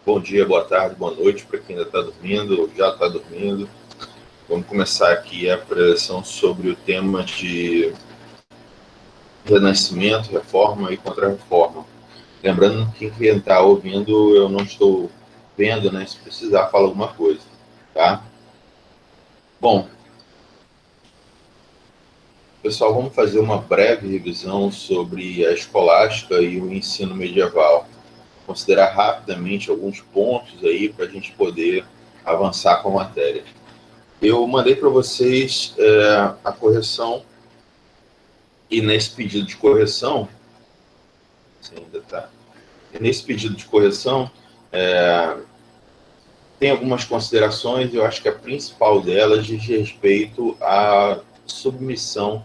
Bom dia, boa tarde, boa noite para quem ainda está dormindo ou já está dormindo. Vamos começar aqui a preleção sobre o tema de renascimento, reforma e contra-reforma. Lembrando que quem está ouvindo, eu não estou vendo, né? Se precisar, fala alguma coisa, tá? Bom, pessoal, vamos fazer uma breve revisão sobre a escolástica e o ensino medieval. Considerar rapidamente alguns pontos aí para a gente poder avançar com a matéria. Eu mandei para vocês a correção, e nesse pedido de correção, ainda tá, nesse pedido de correção, tem algumas considerações, eu acho que a principal delas diz respeito à submissão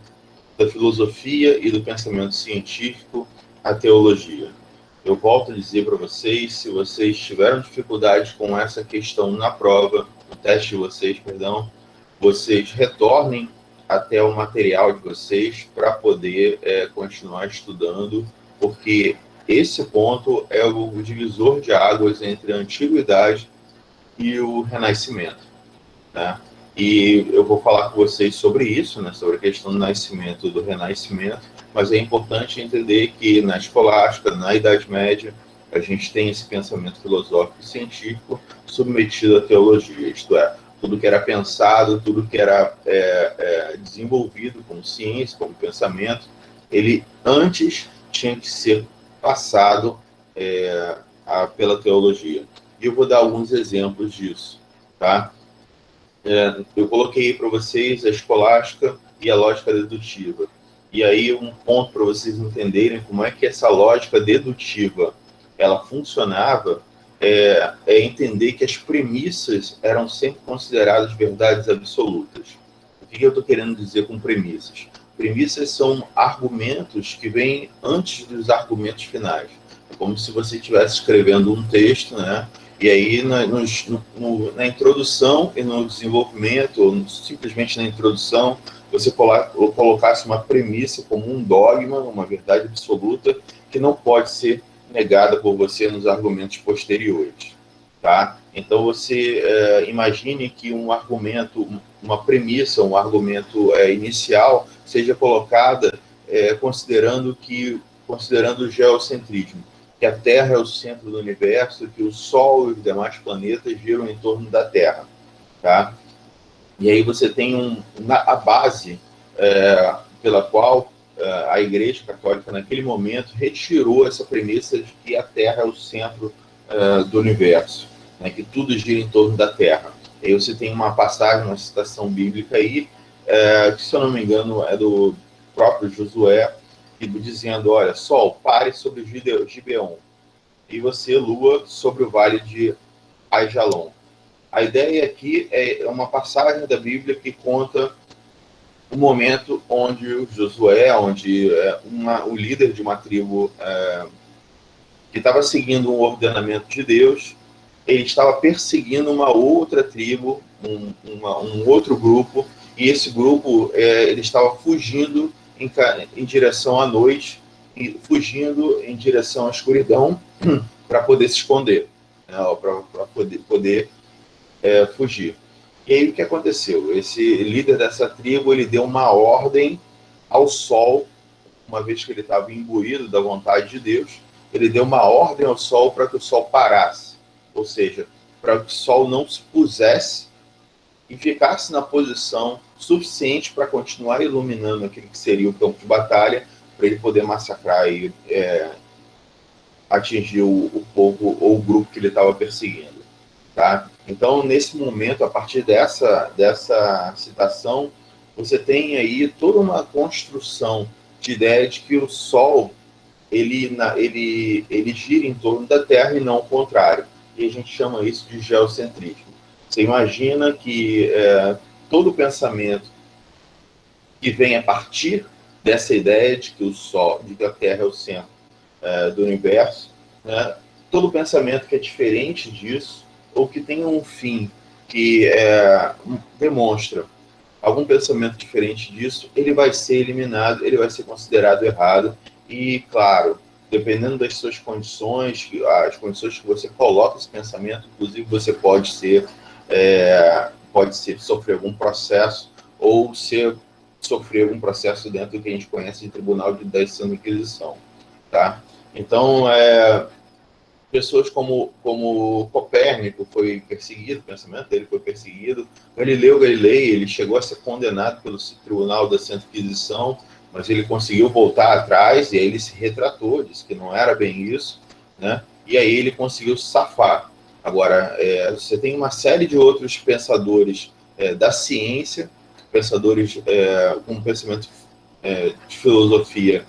da filosofia e do pensamento científico à teologia. Eu volto a dizer para vocês, se vocês tiveram dificuldade com essa questão na prova, no teste de vocês, perdão, vocês retornem até o material de vocês para poder continuar estudando, porque esse ponto é o divisor de águas entre a antiguidade e o renascimento, né? E eu vou falar com vocês sobre isso, né, sobre a questão do nascimento e do renascimento, mas é importante entender que na escolástica, na Idade Média, a gente tem esse pensamento filosófico e científico submetido à teologia, isto é, tudo que era pensado, tudo que era desenvolvido como ciência, como pensamento, ele antes tinha que ser passado pela teologia. E eu vou dar alguns exemplos disso, tá? Eu coloquei para vocês a escolástica e a lógica dedutiva. E aí um ponto para vocês entenderem como é que essa lógica dedutiva ela funcionava é entender que as premissas eram sempre consideradas verdades absolutas. O que eu estou querendo dizer com premissas? Premissas são argumentos que vêm antes dos argumentos finais. É como se você estivesse escrevendo um texto, né? E aí, na introdução e no desenvolvimento, ou simplesmente na introdução, você colocasse uma premissa como um dogma, uma verdade absoluta, que não pode ser negada por você nos argumentos posteriores, tá? Então, você imagine que um argumento, uma premissa, um argumento inicial, seja colocada considerando o geocentrismo, que a Terra é o centro do universo, que o Sol e os demais planetas giram em torno da Terra, tá? E aí você tem a base pela qual a Igreja Católica, naquele momento, retirou essa premissa de que a Terra é o centro do universo, né, que tudo gira em torno da Terra. E aí você tem uma passagem, uma citação bíblica aí, que, se eu não me engano, é do próprio Josué, dizendo, olha, Sol, pare sobre Gibeon, e você, Lua, sobre o vale de Aijalon. A ideia aqui é uma passagem da Bíblia que conta o momento onde o Josué, onde o líder de uma tribo que estava seguindo um ordenamento de Deus, ele estava perseguindo uma outra tribo, um outro grupo, e esse grupo ele estava fugindo em direção à noite, e fugindo em direção à escuridão para poder se esconder, né, para poder fugir. E aí o que aconteceu? Esse líder dessa tribo, ele deu uma ordem ao sol, uma vez que ele estava imbuído da vontade de Deus, ele deu uma ordem ao sol para que o sol parasse, ou seja, para que o sol não se pusesse e ficasse na posição suficiente para continuar iluminando aquele que seria o campo de batalha, para ele poder massacrar e atingir o povo ou o grupo que ele estava perseguindo, tá? Então, nesse momento, a partir dessa citação, você tem aí toda uma construção de ideia de que o Sol ele gira em torno da Terra e não o contrário. E a gente chama isso de geocentrismo. Você imagina que todo pensamento que vem a partir dessa ideia de que de que a Terra é o centro do universo, né, todo pensamento que é diferente disso, ou que tem um fim que demonstra algum pensamento diferente disso, ele vai ser eliminado, ele vai ser considerado errado. E, claro, dependendo das suas condições, as condições que você coloca esse pensamento, inclusive você pode sofrer algum processo ou sofrer algum processo dentro do que a gente conhece de tribunal da Sã Inquisição, tá? Então, pessoas como Copérnico foi perseguido, o pensamento dele foi perseguido, Galileu Galilei, ele chegou a ser condenado pelo tribunal da Santa Inquisição, mas ele conseguiu voltar atrás, e aí ele se retratou, disse que não era bem isso, né? E aí ele conseguiu safar. Agora, você tem uma série de outros pensadores da ciência, pensadores com pensamento de filosofia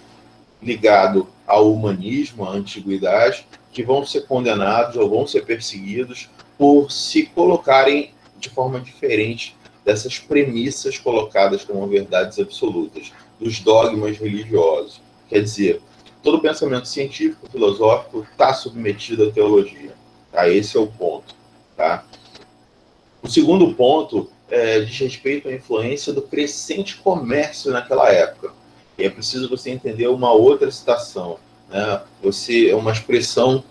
ligado ao humanismo, à antiguidade, que vão ser condenados ou vão ser perseguidos por se colocarem de forma diferente dessas premissas colocadas como verdades absolutas, dos dogmas religiosos. Quer dizer, todo pensamento científico, filosófico, está submetido à teologia. Tá? Esse é o ponto. Tá? O segundo ponto diz respeito à influência do crescente comércio naquela época. E é preciso você entender uma outra citação. Né? É uma expressão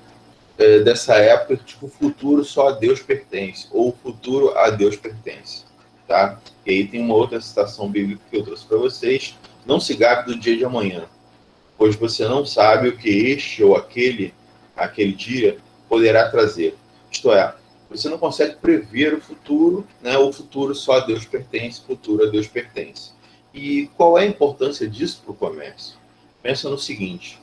dessa época, tipo, o futuro só a Deus pertence, ou o futuro a Deus pertence. Tá? E aí tem uma outra citação bíblica que eu trouxe para vocês. Não se gabe do dia de amanhã, pois você não sabe o que este ou aquele dia poderá trazer. Isto é, você não consegue prever o futuro, né? O futuro só a Deus pertence, o futuro a Deus pertence. E qual é a importância disso para o comércio? Pensa no seguinte,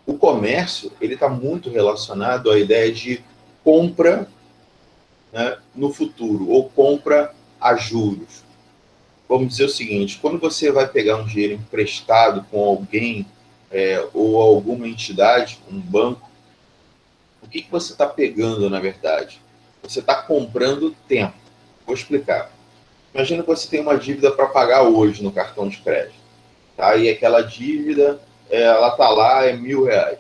o comércio está muito relacionado à ideia de compra, né, no futuro, ou compra a juros. Vamos dizer o seguinte, quando você vai pegar um dinheiro emprestado com alguém ou alguma entidade, um banco, o que você está pegando, na verdade? Você está comprando tempo. Vou explicar. Imagina que você tem uma dívida para pagar hoje no cartão de crédito. Tá? E aquela dívida, ela está lá, é R$1.000.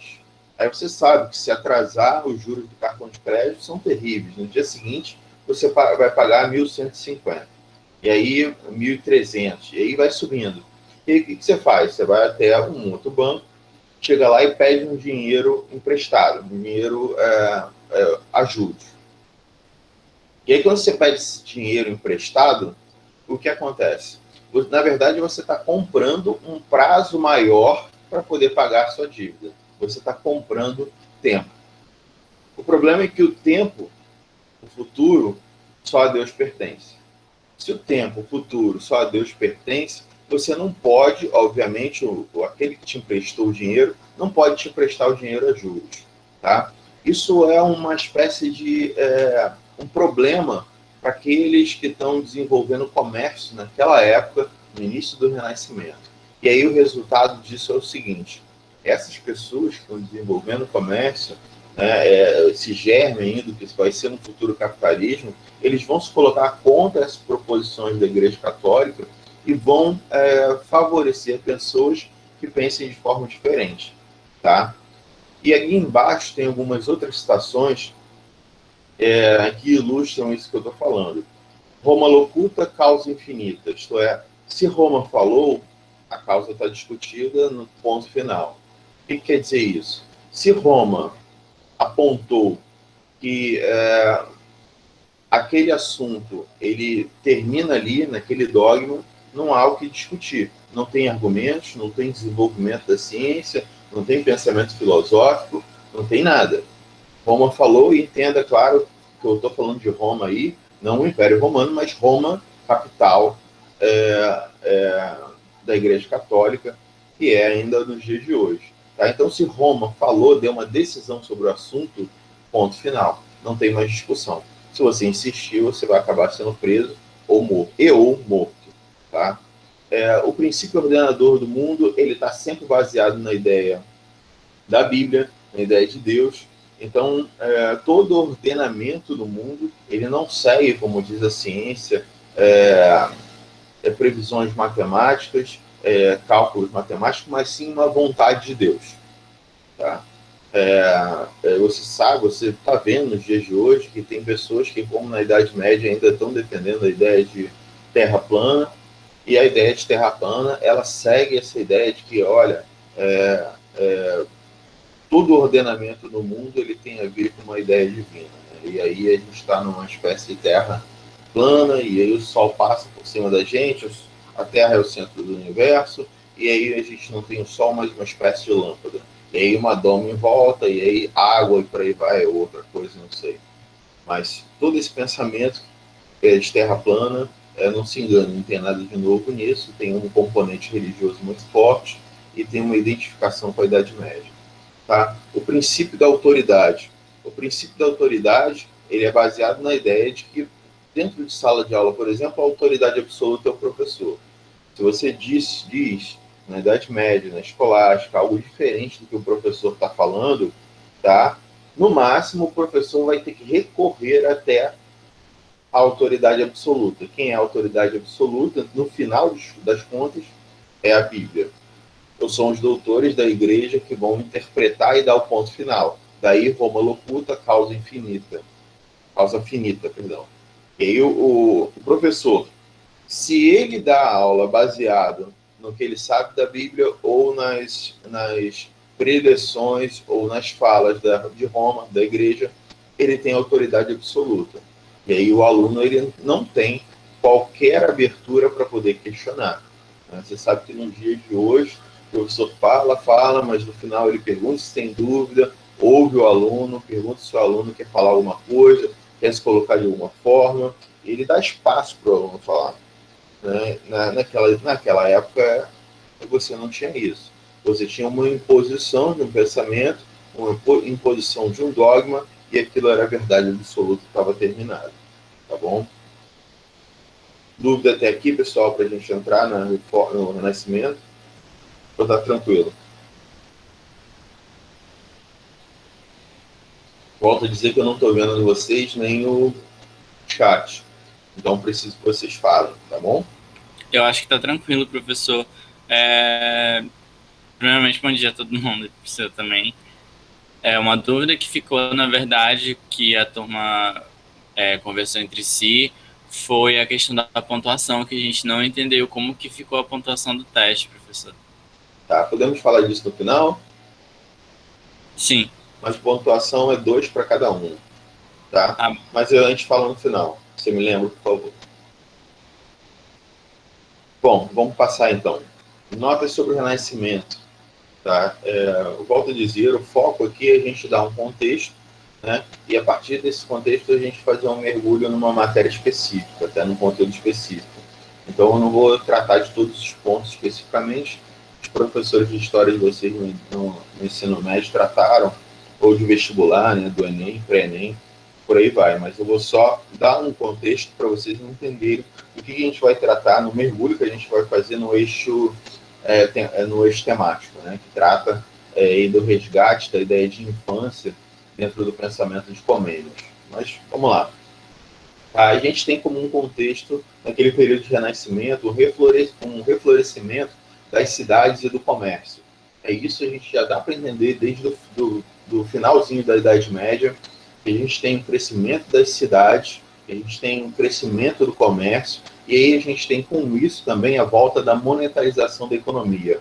Aí você sabe que se atrasar, os juros do cartão de crédito são terríveis. No dia seguinte, você vai pagar 1.150. E aí 1.300. E aí vai subindo. E aí o que você faz? Você vai até um outro banco, chega lá e pede um dinheiro emprestado, um dinheiro a juros. E aí quando você pede esse dinheiro emprestado, o que acontece? Na verdade, você está comprando um prazo maior para poder pagar a sua dívida. Você está comprando tempo. O problema é que o tempo, o futuro, só a Deus pertence. Se o tempo, o futuro, só a Deus pertence, você não pode, obviamente, aquele que te emprestou o dinheiro, não pode te emprestar o dinheiro a juros. Tá? Isso é uma espécie de um problema para aqueles que estão desenvolvendo comércio naquela época, no início do Renascimento. E aí o resultado disso é o seguinte, essas pessoas que estão desenvolvendo comércio, esse germe ainda, que vai ser no futuro capitalismo, eles vão se colocar contra as proposições da Igreja Católica e vão favorecer pessoas que pensem de forma diferente. Tá? E aqui embaixo tem algumas outras citações que ilustram isso que eu estou falando. Roma locuta, causa infinita. Isto é, se Roma falou, a causa está discutida no ponto final. O que quer dizer isso? Se Roma apontou que aquele assunto ele termina ali, naquele dogma, não há o que discutir. Não tem argumentos, não tem desenvolvimento da ciência, não tem pensamento filosófico, não tem nada. Roma falou, e entenda, claro, que eu estou falando de Roma aí, não o Império Romano, mas Roma, capital da Igreja Católica, que é ainda nos dias de hoje. Tá? Então, se Roma falou, deu uma decisão sobre o assunto, ponto final. Não tem mais discussão. Se você insistir, você vai acabar sendo preso ou morto. Tá? O princípio ordenador do mundo, ele está sempre baseado na ideia da Bíblia, na ideia de Deus. Então, todo ordenamento do mundo, ele não segue, como diz a ciência, previsões matemáticas, cálculos matemáticos, mas sim uma vontade de Deus. Tá? Você está vendo nos dias de hoje que tem pessoas que, como na Idade Média, ainda estão defendendo a ideia de terra plana, e a ideia de terra plana, ela segue essa ideia de que, olha, todo ordenamento no mundo ele tem a ver com uma ideia divina, né? E aí a gente está numa espécie de terra plana, e aí o Sol passa por cima da gente, a Terra é o centro do universo, e aí a gente não tem o Sol, mas uma espécie de lâmpada. E aí uma doma em volta, e aí água, e por aí vai, outra coisa, não sei. Mas todo esse pensamento de terra plana, não se engane, não tem nada de novo nisso, tem um componente religioso muito forte e tem uma identificação com a Idade Média. Tá? O princípio da autoridade. O princípio da autoridade ele é baseado na ideia de que dentro de sala de aula, por exemplo, a autoridade absoluta é o professor. Se você diz na Idade Média, na escolástica, algo diferente do que o professor está falando, tá? No máximo, o professor vai ter que recorrer até a autoridade absoluta. Quem é a autoridade absoluta, no final das contas, é a Bíblia. Ou são os doutores da igreja que vão interpretar e dar o ponto final. Daí, Roma locuta, causa finita, perdão. E aí o professor, se ele dá aula baseado no que ele sabe da Bíblia ou nas preleções ou nas falas de Roma, da igreja, ele tem autoridade absoluta. E aí o aluno ele não tem qualquer abertura para poder questionar. Você sabe que nos dias de hoje, o professor fala, mas no final ele pergunta se tem dúvida, ouve o aluno, pergunta se o aluno quer falar alguma coisa, quer se colocar de alguma forma, e ele dá espaço para o aluno falar. Né? Naquela época, você não tinha isso. Você tinha uma imposição de um pensamento, uma imposição de um dogma, e aquilo era a verdade absoluta que estava terminado. Tá bom? Dúvida até aqui, pessoal, para a gente entrar no Renascimento? Ou tá tranquilo? Volto a dizer que eu não estou vendo vocês nem o chat. Então, preciso que vocês falem, tá bom? Eu acho que tá tranquilo, professor. Primeiramente, bom dia a todo mundo, professor também. Uma dúvida que ficou, na verdade, que a turma conversou entre si, foi a questão da pontuação, que a gente não entendeu como que ficou a pontuação do teste, professor. Tá, podemos falar disso no final? Sim. Mas pontuação é 2 para cada um, tá? Mas a gente fala no final. Você me lembra, por favor. Bom, vamos passar então. Notas sobre o Renascimento. Tá? Eu volto a dizer, o foco aqui é a gente dar um contexto, né? E a partir desse contexto a gente fazer um mergulho numa matéria específica, até num conteúdo específico. Então eu não vou tratar de todos os pontos especificamente. Os professores de história de vocês no ensino médio trataram, ou de vestibular, né, do Enem, pré-Enem, por aí vai. Mas eu vou só dar um contexto para vocês entenderem o que a gente vai tratar no mergulho que a gente vai fazer no eixo temático, né, que trata do resgate da ideia de infância dentro do pensamento de Comênios. Mas vamos lá. A gente tem como um contexto, naquele período de Renascimento, um reflorescimento das cidades e do comércio. Isso a gente já dá para entender desde do finalzinho da Idade Média, que a gente tem um crescimento das cidades, que a gente tem um crescimento do comércio, e aí a gente tem com isso também a volta da monetarização da economia.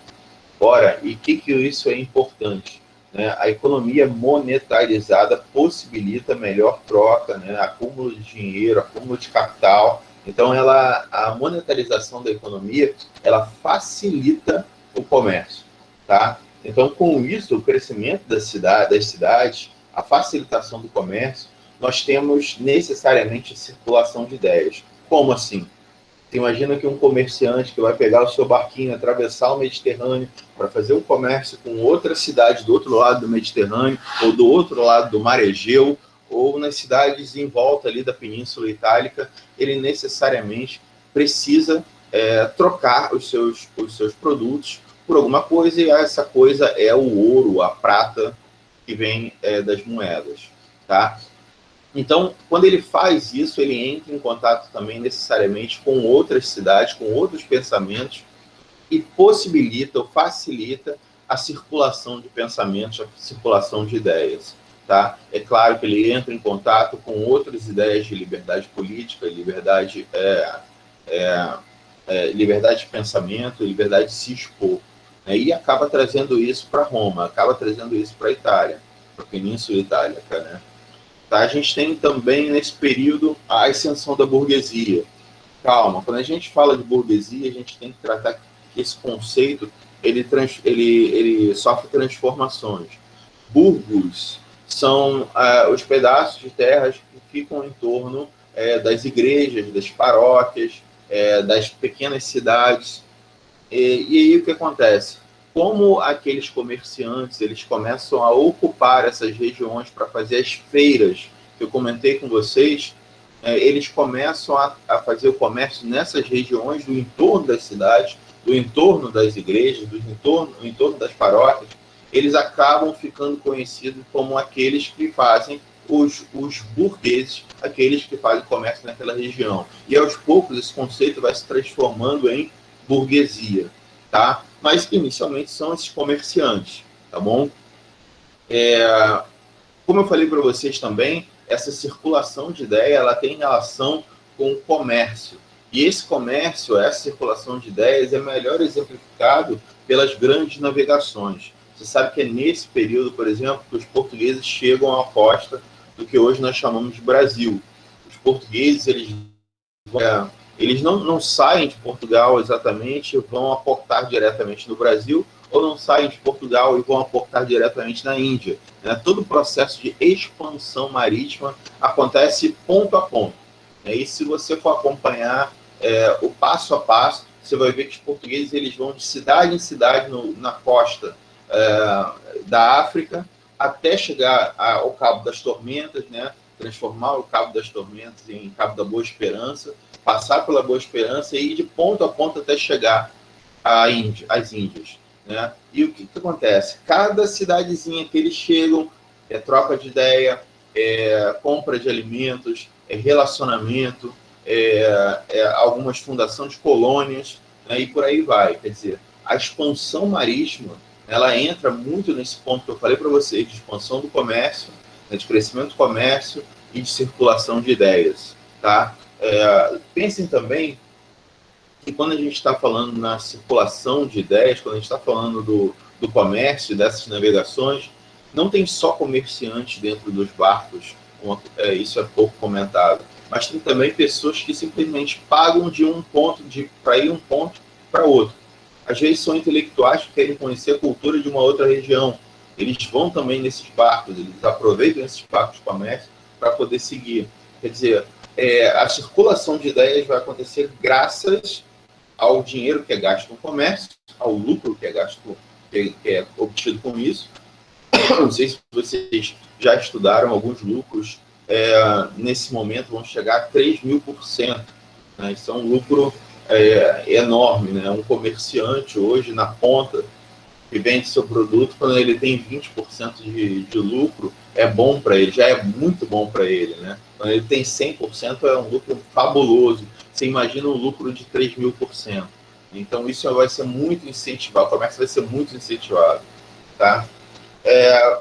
Ora, e que isso é importante? Né? A economia monetarizada possibilita melhor troca, né? Acúmulo de dinheiro, acúmulo de capital. Então, a monetarização da economia, ela facilita o comércio. Tá? Então, com isso, o crescimento das cidades, a facilitação do comércio, nós temos necessariamente a circulação de ideias. Como assim? Você imagina que um comerciante que vai pegar o seu barquinho, atravessar o Mediterrâneo para fazer um comércio com outra cidade do outro lado do Mediterrâneo, ou do outro lado do Mar Egeu, ou nas cidades em volta ali da Península Itálica, ele necessariamente precisa trocar os seus produtos por alguma coisa, e essa coisa é o ouro, a prata que vem das moedas, tá? Então, quando ele faz isso, ele entra em contato também necessariamente com outras cidades, com outros pensamentos, e possibilita ou facilita a circulação de pensamentos, a circulação de ideias. Tá? É claro que ele entra em contato com outras ideias de liberdade política, liberdade de pensamento, liberdade de se expor. né, e acaba trazendo isso para Roma, acaba trazendo isso para a Itália, para a Península Itálica, né? Tá? A gente tem também, nesse período, a ascensão da burguesia. Calma, quando a gente fala de burguesia, a gente tem que tratar que esse conceito ele sofre transformações. Burgos são os pedaços de terras que ficam em torno das igrejas, das paróquias, das pequenas cidades. E aí o que acontece? Como aqueles comerciantes eles começam a ocupar essas regiões para fazer as feiras que eu comentei com vocês, eles começam a fazer o comércio nessas regiões do entorno das cidades, do entorno das igrejas, do entorno das paróquias. Eles acabam ficando conhecidos como aqueles que fazem os burgueses, aqueles que fazem comércio naquela região. E aos poucos esse conceito vai se transformando em burguesia, tá? Mas inicialmente são esses comerciantes, tá bom? Como eu falei para vocês também, essa circulação de ideia ela tem relação com o comércio. E esse comércio, essa circulação de ideias é melhor exemplificado pelas grandes navegações. Você sabe que é nesse período, por exemplo, que os portugueses chegam à costa do que hoje nós chamamos de Brasil. Os portugueses, eles não saem de Portugal exatamente, vão aportar diretamente no Brasil, ou não saem de Portugal e vão aportar diretamente na Índia. Né? Todo o processo de expansão marítima acontece ponto a ponto. Né? E se você for acompanhar o passo a passo, você vai ver que os portugueses eles vão de cidade em cidade na costa da África, até chegar ao Cabo das Tormentas, né? Transformar o Cabo das Tormentas em Cabo da Boa Esperança, passar pela Boa Esperança e ir de ponto a ponto até chegar às Índias. Né? E o que acontece? Cada cidadezinha que eles chegam, troca de ideia, compra de alimentos, relacionamento, algumas fundações de colônias, né? E por aí vai. Quer dizer, a expansão marítima ela entra muito nesse ponto que eu falei para vocês, de expansão do comércio, né, de crescimento do comércio e de circulação de ideias. Tá? Pensem também que quando a gente está falando na circulação de ideias, quando a gente está falando do comércio, dessas navegações, não tem só comerciantes dentro dos barcos, isso é pouco comentado, mas tem também pessoas que simplesmente pagam de um ponto para ir um ponto para outro. Às vezes são intelectuais que querem conhecer a cultura de uma outra região. Eles vão também nesses barcos, eles aproveitam esses barcos de comércio para poder seguir. Quer dizer, a circulação de ideias vai acontecer graças ao dinheiro que é gasto no comércio, ao lucro que é gasto, que é obtido com isso. Não sei se vocês já estudaram alguns lucros, nesse momento vão chegar a 3.000%. Né? Isso é um lucro enorme, né? Um comerciante hoje na ponta que vende seu produto, quando ele tem 20% de lucro, é bom para ele, já é muito bom para ele. Né? Quando ele tem 100%, é um lucro fabuloso. Você imagina um lucro de 3.000%. Então, isso vai ser muito incentivado, o comércio vai ser muito incentivado. Tá?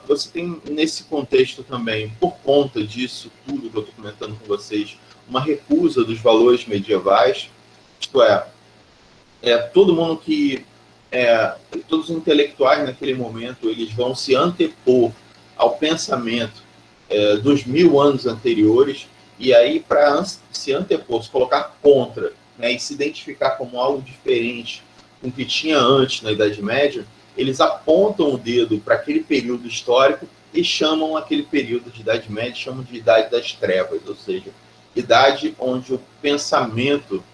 Você tem, nesse contexto também, por conta disso tudo que eu estou comentando com vocês, uma recusa dos valores medievais, isto todo mundo que... todos os intelectuais naquele momento, eles vão se antepor ao pensamento dos 1000 anos anteriores, e aí, para se antepor, se colocar contra, né, e se identificar como algo diferente com o que tinha antes na Idade Média, eles apontam o dedo para aquele período histórico e chamam aquele período de Idade Média, chamam de Idade das Trevas, ou seja, idade onde o pensamento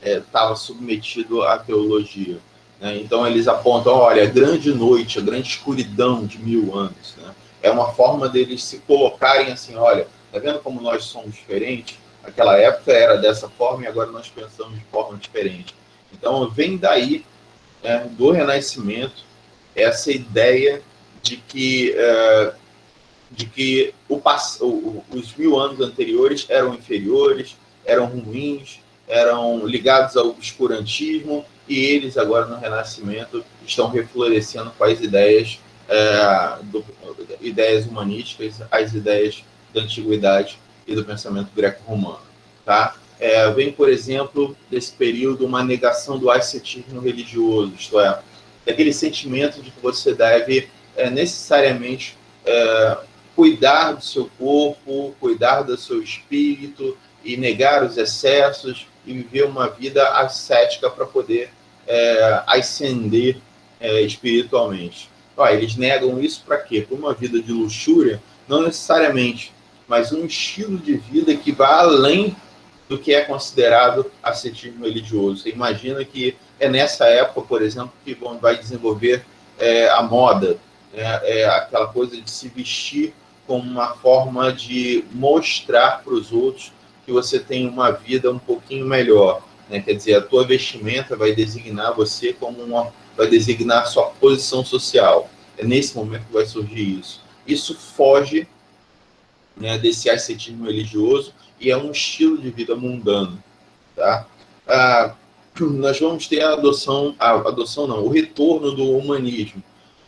estava submetido à teologia. Né? Então eles apontam, olha, a grande noite, a grande escuridão de 1000 anos. Né? É uma forma deles se colocarem assim, olha, tá vendo como nós somos diferentes? Aquela época era dessa forma e agora nós pensamos de forma diferente. Então vem daí, do Renascimento, essa ideia de que os 1000 anos anteriores eram inferiores, eram ruins, eram ligados ao obscurantismo, e eles agora no Renascimento estão reflorescendo com as ideias ideias humanísticas, as ideias da antiguidade e do pensamento greco-romano. Tá? Vem, por exemplo, desse período uma negação do ascetismo religioso, isto é, daquele sentimento de que você deve necessariamente cuidar do seu corpo, cuidar do seu espírito e negar os excessos e viver uma vida ascética para poder ascender espiritualmente. Eles negam isso para quê? Para uma vida de luxúria? Não necessariamente, mas um estilo de vida que vai além do que é considerado ascetismo religioso. Você imagina que é nessa época, por exemplo, que vai desenvolver a moda, aquela coisa de se vestir como uma forma de mostrar para os outros que você tem uma vida um pouquinho melhor. Quer dizer, a tua vestimenta vai designar você vai designar a sua posição social. É nesse momento que vai surgir isso. Isso foge desse ascetismo religioso e é um estilo de vida mundano, tá? Nós vamos ter o retorno do humanismo.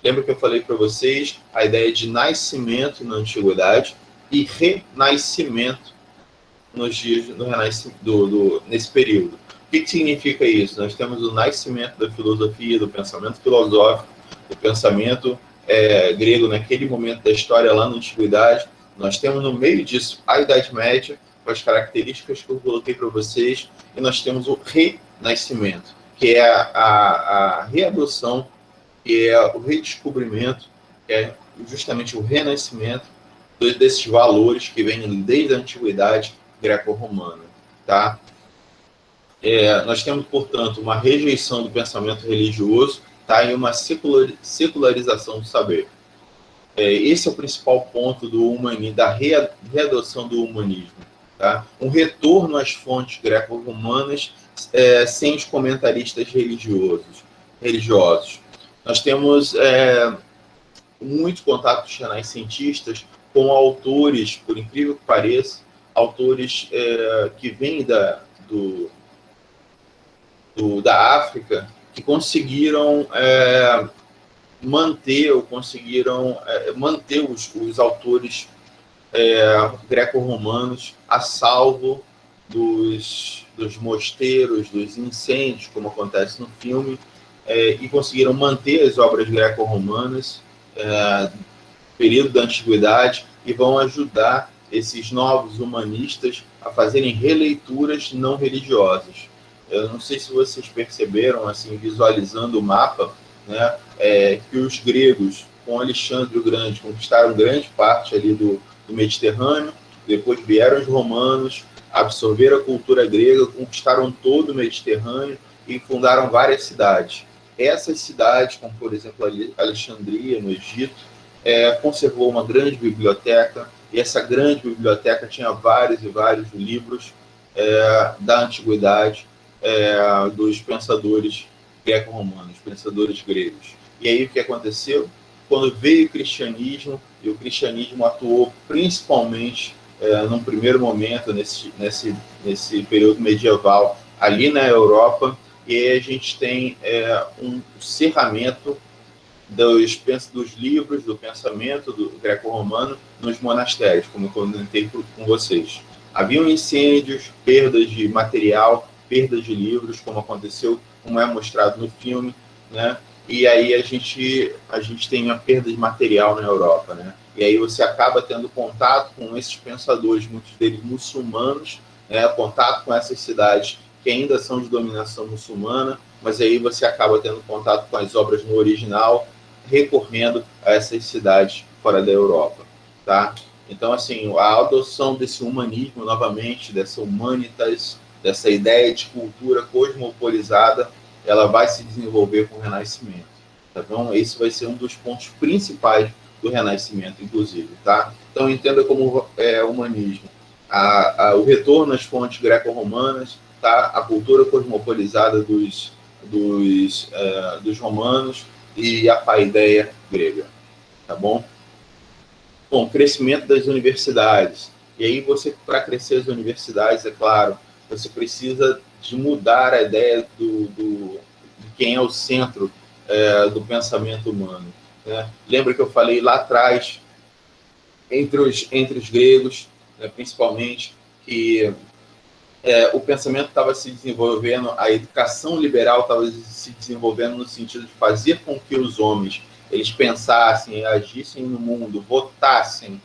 Lembra que eu falei para vocês a ideia de nascimento na antiguidade e renascimento nos dias nesse período. O que significa isso? Nós temos o nascimento da filosofia, do pensamento filosófico, do pensamento grego naquele momento da história lá na antiguidade. Nós temos no meio disso a Idade Média, com as características que eu coloquei para vocês, e nós temos o renascimento, que é a readoção, que é o redescobrimento, que é justamente o renascimento desses valores que vêm desde a antiguidade greco-romana, tá? Nós temos, portanto, uma rejeição do pensamento religioso, tá? E uma secularização do saber. Esse é o principal ponto do humanismo, da readoção do humanismo. Tá? Um retorno às fontes greco-romanas sem os comentaristas religiosos. Nós temos muito contato dos renascentistas com autores, por incrível que pareça, autores que vêm da África, que conseguiram manter os autores greco-romanos a salvo dos mosteiros, dos incêndios, como acontece no filme, e conseguiram manter as obras greco-romanas período da antiguidade e vão ajudar esses novos humanistas a fazerem releituras não religiosas. Eu não sei se vocês perceberam, assim, visualizando o mapa, que os gregos, com Alexandre o Grande, conquistaram grande parte ali do Mediterrâneo, depois vieram os romanos, absorveram a cultura grega, conquistaram todo o Mediterrâneo e fundaram várias cidades. Essas cidades, como por exemplo Alexandria, no Egito, conservou uma grande biblioteca, e essa grande biblioteca tinha vários e vários livros da antiguidade, dos pensadores greco-romanos, pensadores gregos. E aí o que aconteceu? Quando veio o cristianismo, e o cristianismo atuou principalmente num primeiro momento, nesse período medieval, ali na Europa, e aí a gente tem um cerramento dos livros, do pensamento do greco-romano nos monastérios, como eu comentei com vocês. Haviam incêndios, perdas de material, perdas de livros, como aconteceu, como é mostrado no filme, né? E aí a gente tem uma perda de material na Europa, né? E aí você acaba tendo contato com esses pensadores, muitos deles muçulmanos, contato com essas cidades que ainda são de dominação muçulmana, mas aí você acaba tendo contato com as obras no original, recorrendo a essas cidades fora da Europa, tá? Então, assim, a adoção desse humanismo, novamente, dessa humanitas, dessa ideia de cultura cosmopolizada, ela vai se desenvolver com o Renascimento. Tá bom? Esse vai ser um dos pontos principais do Renascimento, inclusive, tá? Então, entenda como humanismo. O retorno às fontes greco-romanas, tá? A cultura cosmopolizada dos romanos e a paideia grega, tá bom? Bom, crescimento das universidades. E aí para crescer as universidades, é claro, você precisa de mudar a ideia de quem é o centro do pensamento humano, né? Lembra que eu falei lá atrás, entre os gregos, né, principalmente, que o pensamento estava se desenvolvendo, a educação liberal estava se desenvolvendo no sentido de fazer com que os homens eles pensassem, agissem no mundo, votassem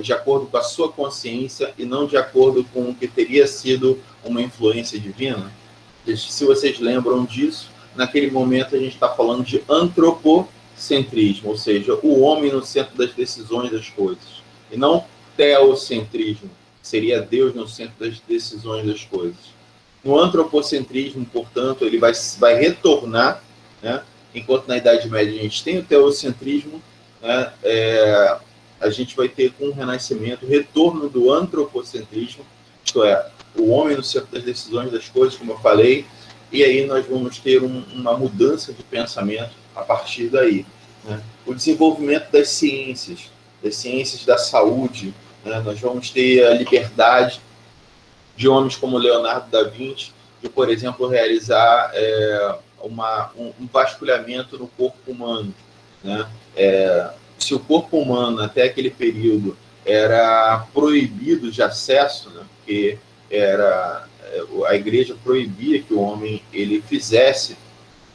de acordo com a sua consciência e não de acordo com o que teria sido uma influência divina. Se vocês lembram disso, naquele momento a gente está falando de antropocentrismo, ou seja, o homem no centro das decisões das coisas, e não teocentrismo, seria Deus no centro das decisões das coisas. No antropocentrismo, portanto, ele vai retornar, né? Enquanto na Idade Média a gente tem o teocentrismo, né? A gente vai ter com o Renascimento o retorno do antropocentrismo, isto é, o homem no centro das decisões das coisas, como eu falei, e aí nós vamos ter uma mudança de pensamento a partir daí, né? O desenvolvimento das ciências da saúde, né? Nós vamos ter a liberdade de homens como Leonardo da Vinci de, por exemplo, realizar um vasculhamento no corpo humano, né? Se o corpo humano até aquele período era proibido de acesso, né? Porque a igreja proibia que o homem ele fizesse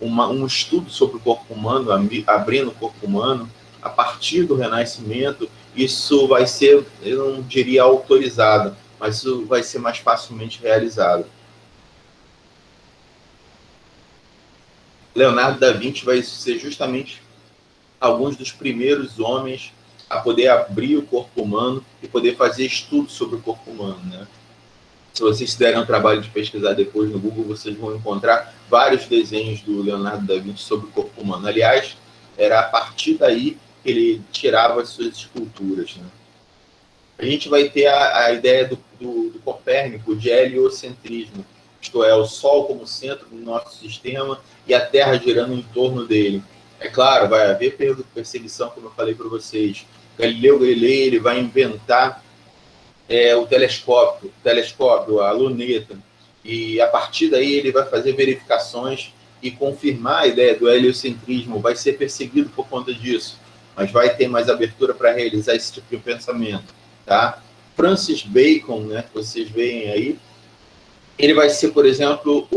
um estudo sobre o corpo humano, abrindo o corpo humano. A partir do Renascimento, isso vai ser, eu não diria autorizado, mas isso vai ser mais facilmente realizado. Leonardo da Vinci vai ser justamente alguns dos primeiros homens a poder abrir o corpo humano e poder fazer estudos sobre o corpo humano, né? Se vocês derem um trabalho de pesquisar depois no Google, vocês vão encontrar vários desenhos do Leonardo da Vinci sobre o corpo humano. Aliás, era a partir daí que ele tirava as suas esculturas, né? A gente vai ter a ideia do Copérnico, de heliocentrismo, isto é, o Sol como centro do nosso sistema e a Terra girando em torno dele. É claro, vai haver perseguição, como eu falei para vocês. Galileu Galilei ele vai inventar o telescópio, a luneta, e a partir daí ele vai fazer verificações e confirmar a ideia do heliocentrismo. Vai ser perseguido por conta disso, mas vai ter mais abertura para realizar esse tipo de pensamento, tá? Francis Bacon, né, que vocês veem aí, ele vai ser, por exemplo,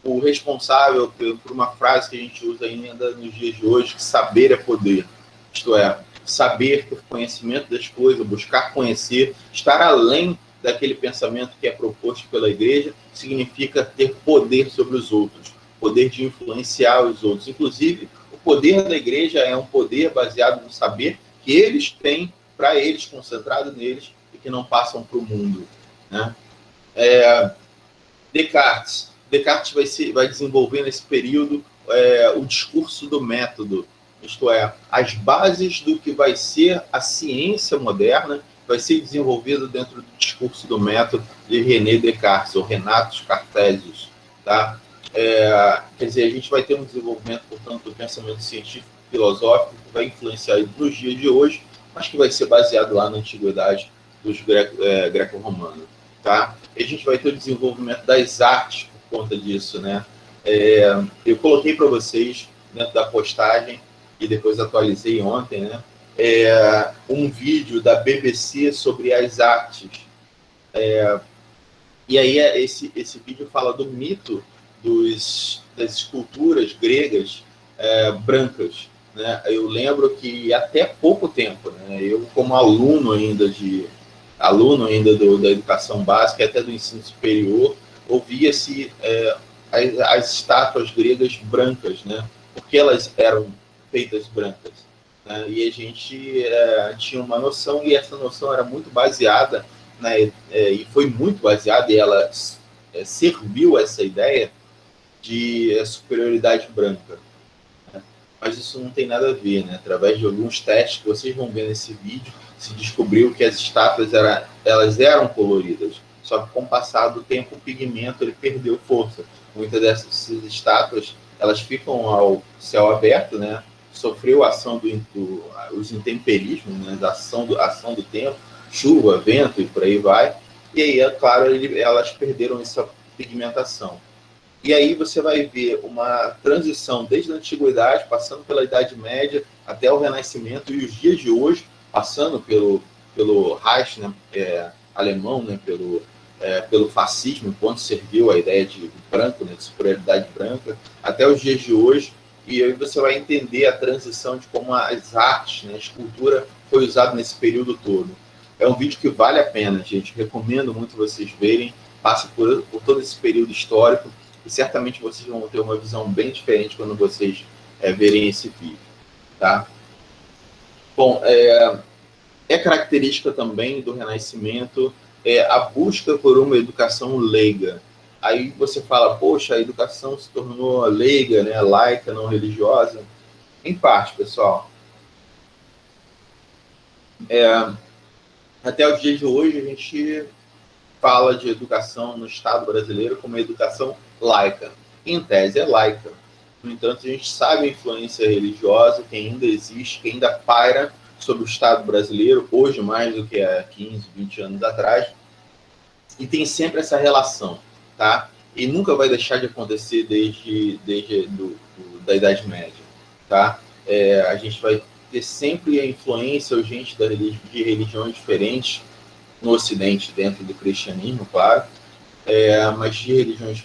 o responsável por uma frase que a gente usa ainda nos dias de hoje, que saber é poder. Isto é, saber por conhecimento das coisas, buscar conhecer, estar além daquele pensamento que é proposto pela igreja, significa ter poder sobre os outros, poder de influenciar os outros. Inclusive, o poder da igreja é um poder baseado no saber que eles têm para eles, concentrado neles, e que não passam para o mundo, né? Descartes vai desenvolver nesse período o discurso do método, isto é, as bases do que vai ser a ciência moderna vai ser desenvolvido dentro do discurso do método de René Descartes, ou Renato Cartesius, tá? Quer dizer, a gente vai ter um desenvolvimento, portanto, do pensamento científico filosófico que vai influenciar nos dias de hoje, mas que vai ser baseado lá na antiguidade dos greco-romanos, tá? E a gente vai ter o desenvolvimento das artes por conta disso, né? Eu coloquei para vocês dentro da postagem e depois atualizei ontem, né? Um vídeo da BBC sobre as artes. E aí esse vídeo fala do mito das esculturas gregas brancas, né? Eu lembro que até pouco tempo, né, eu como aluno ainda da educação básica, até do ensino superior, ouvia-se as estátuas gregas brancas, né? Porque elas eram feitas brancas, né? E a gente tinha uma noção, e essa noção era muito baseada, né, e foi muito baseada, e ela serviu essa ideia de superioridade branca, né? Mas isso não tem nada a ver, né? Através de alguns testes que vocês vão ver nesse vídeo, se descobriu que as estátuas elas eram coloridas, só que com o passar do tempo o pigmento ele perdeu força. Muitas dessas estátuas elas ficam ao céu aberto, né? Sofreu a ação os intemperismos, né? Da ação do tempo, chuva, vento e por aí vai. E aí, é claro, elas perderam essa pigmentação. E aí você vai ver uma transição desde a Antiguidade, passando pela Idade Média, até o Renascimento, e os dias de hoje, passando pelo Reich, né? alemão, né, pelo fascismo, quando serviu a ideia de branco, né, de superioridade branca, até os dias de hoje. E aí você vai entender a transição de como as artes, né, a escultura foi usada nesse período todo. É um vídeo que vale a pena, gente. Recomendo muito vocês verem. Passa por todo esse período histórico e certamente vocês vão ter uma visão bem diferente quando vocês verem esse vídeo. Tá? Bom, é característica também do Renascimento a busca por uma educação leiga. Aí você fala, poxa, a educação se tornou leiga, né, laica, não religiosa. Em parte, pessoal. Até os dias de hoje, a gente fala de educação no Estado brasileiro como educação laica. Em tese, é laica. No entanto, a gente sabe a influência religiosa que ainda existe, que ainda paira sobre o Estado brasileiro, hoje mais do que há 15, 20 anos atrás, e tem sempre essa relação, tá? E nunca vai deixar de acontecer desde da Idade Média, tá? A gente vai ter sempre a influência urgente de religiões diferentes no Ocidente, dentro do cristianismo, claro, mas de religiões,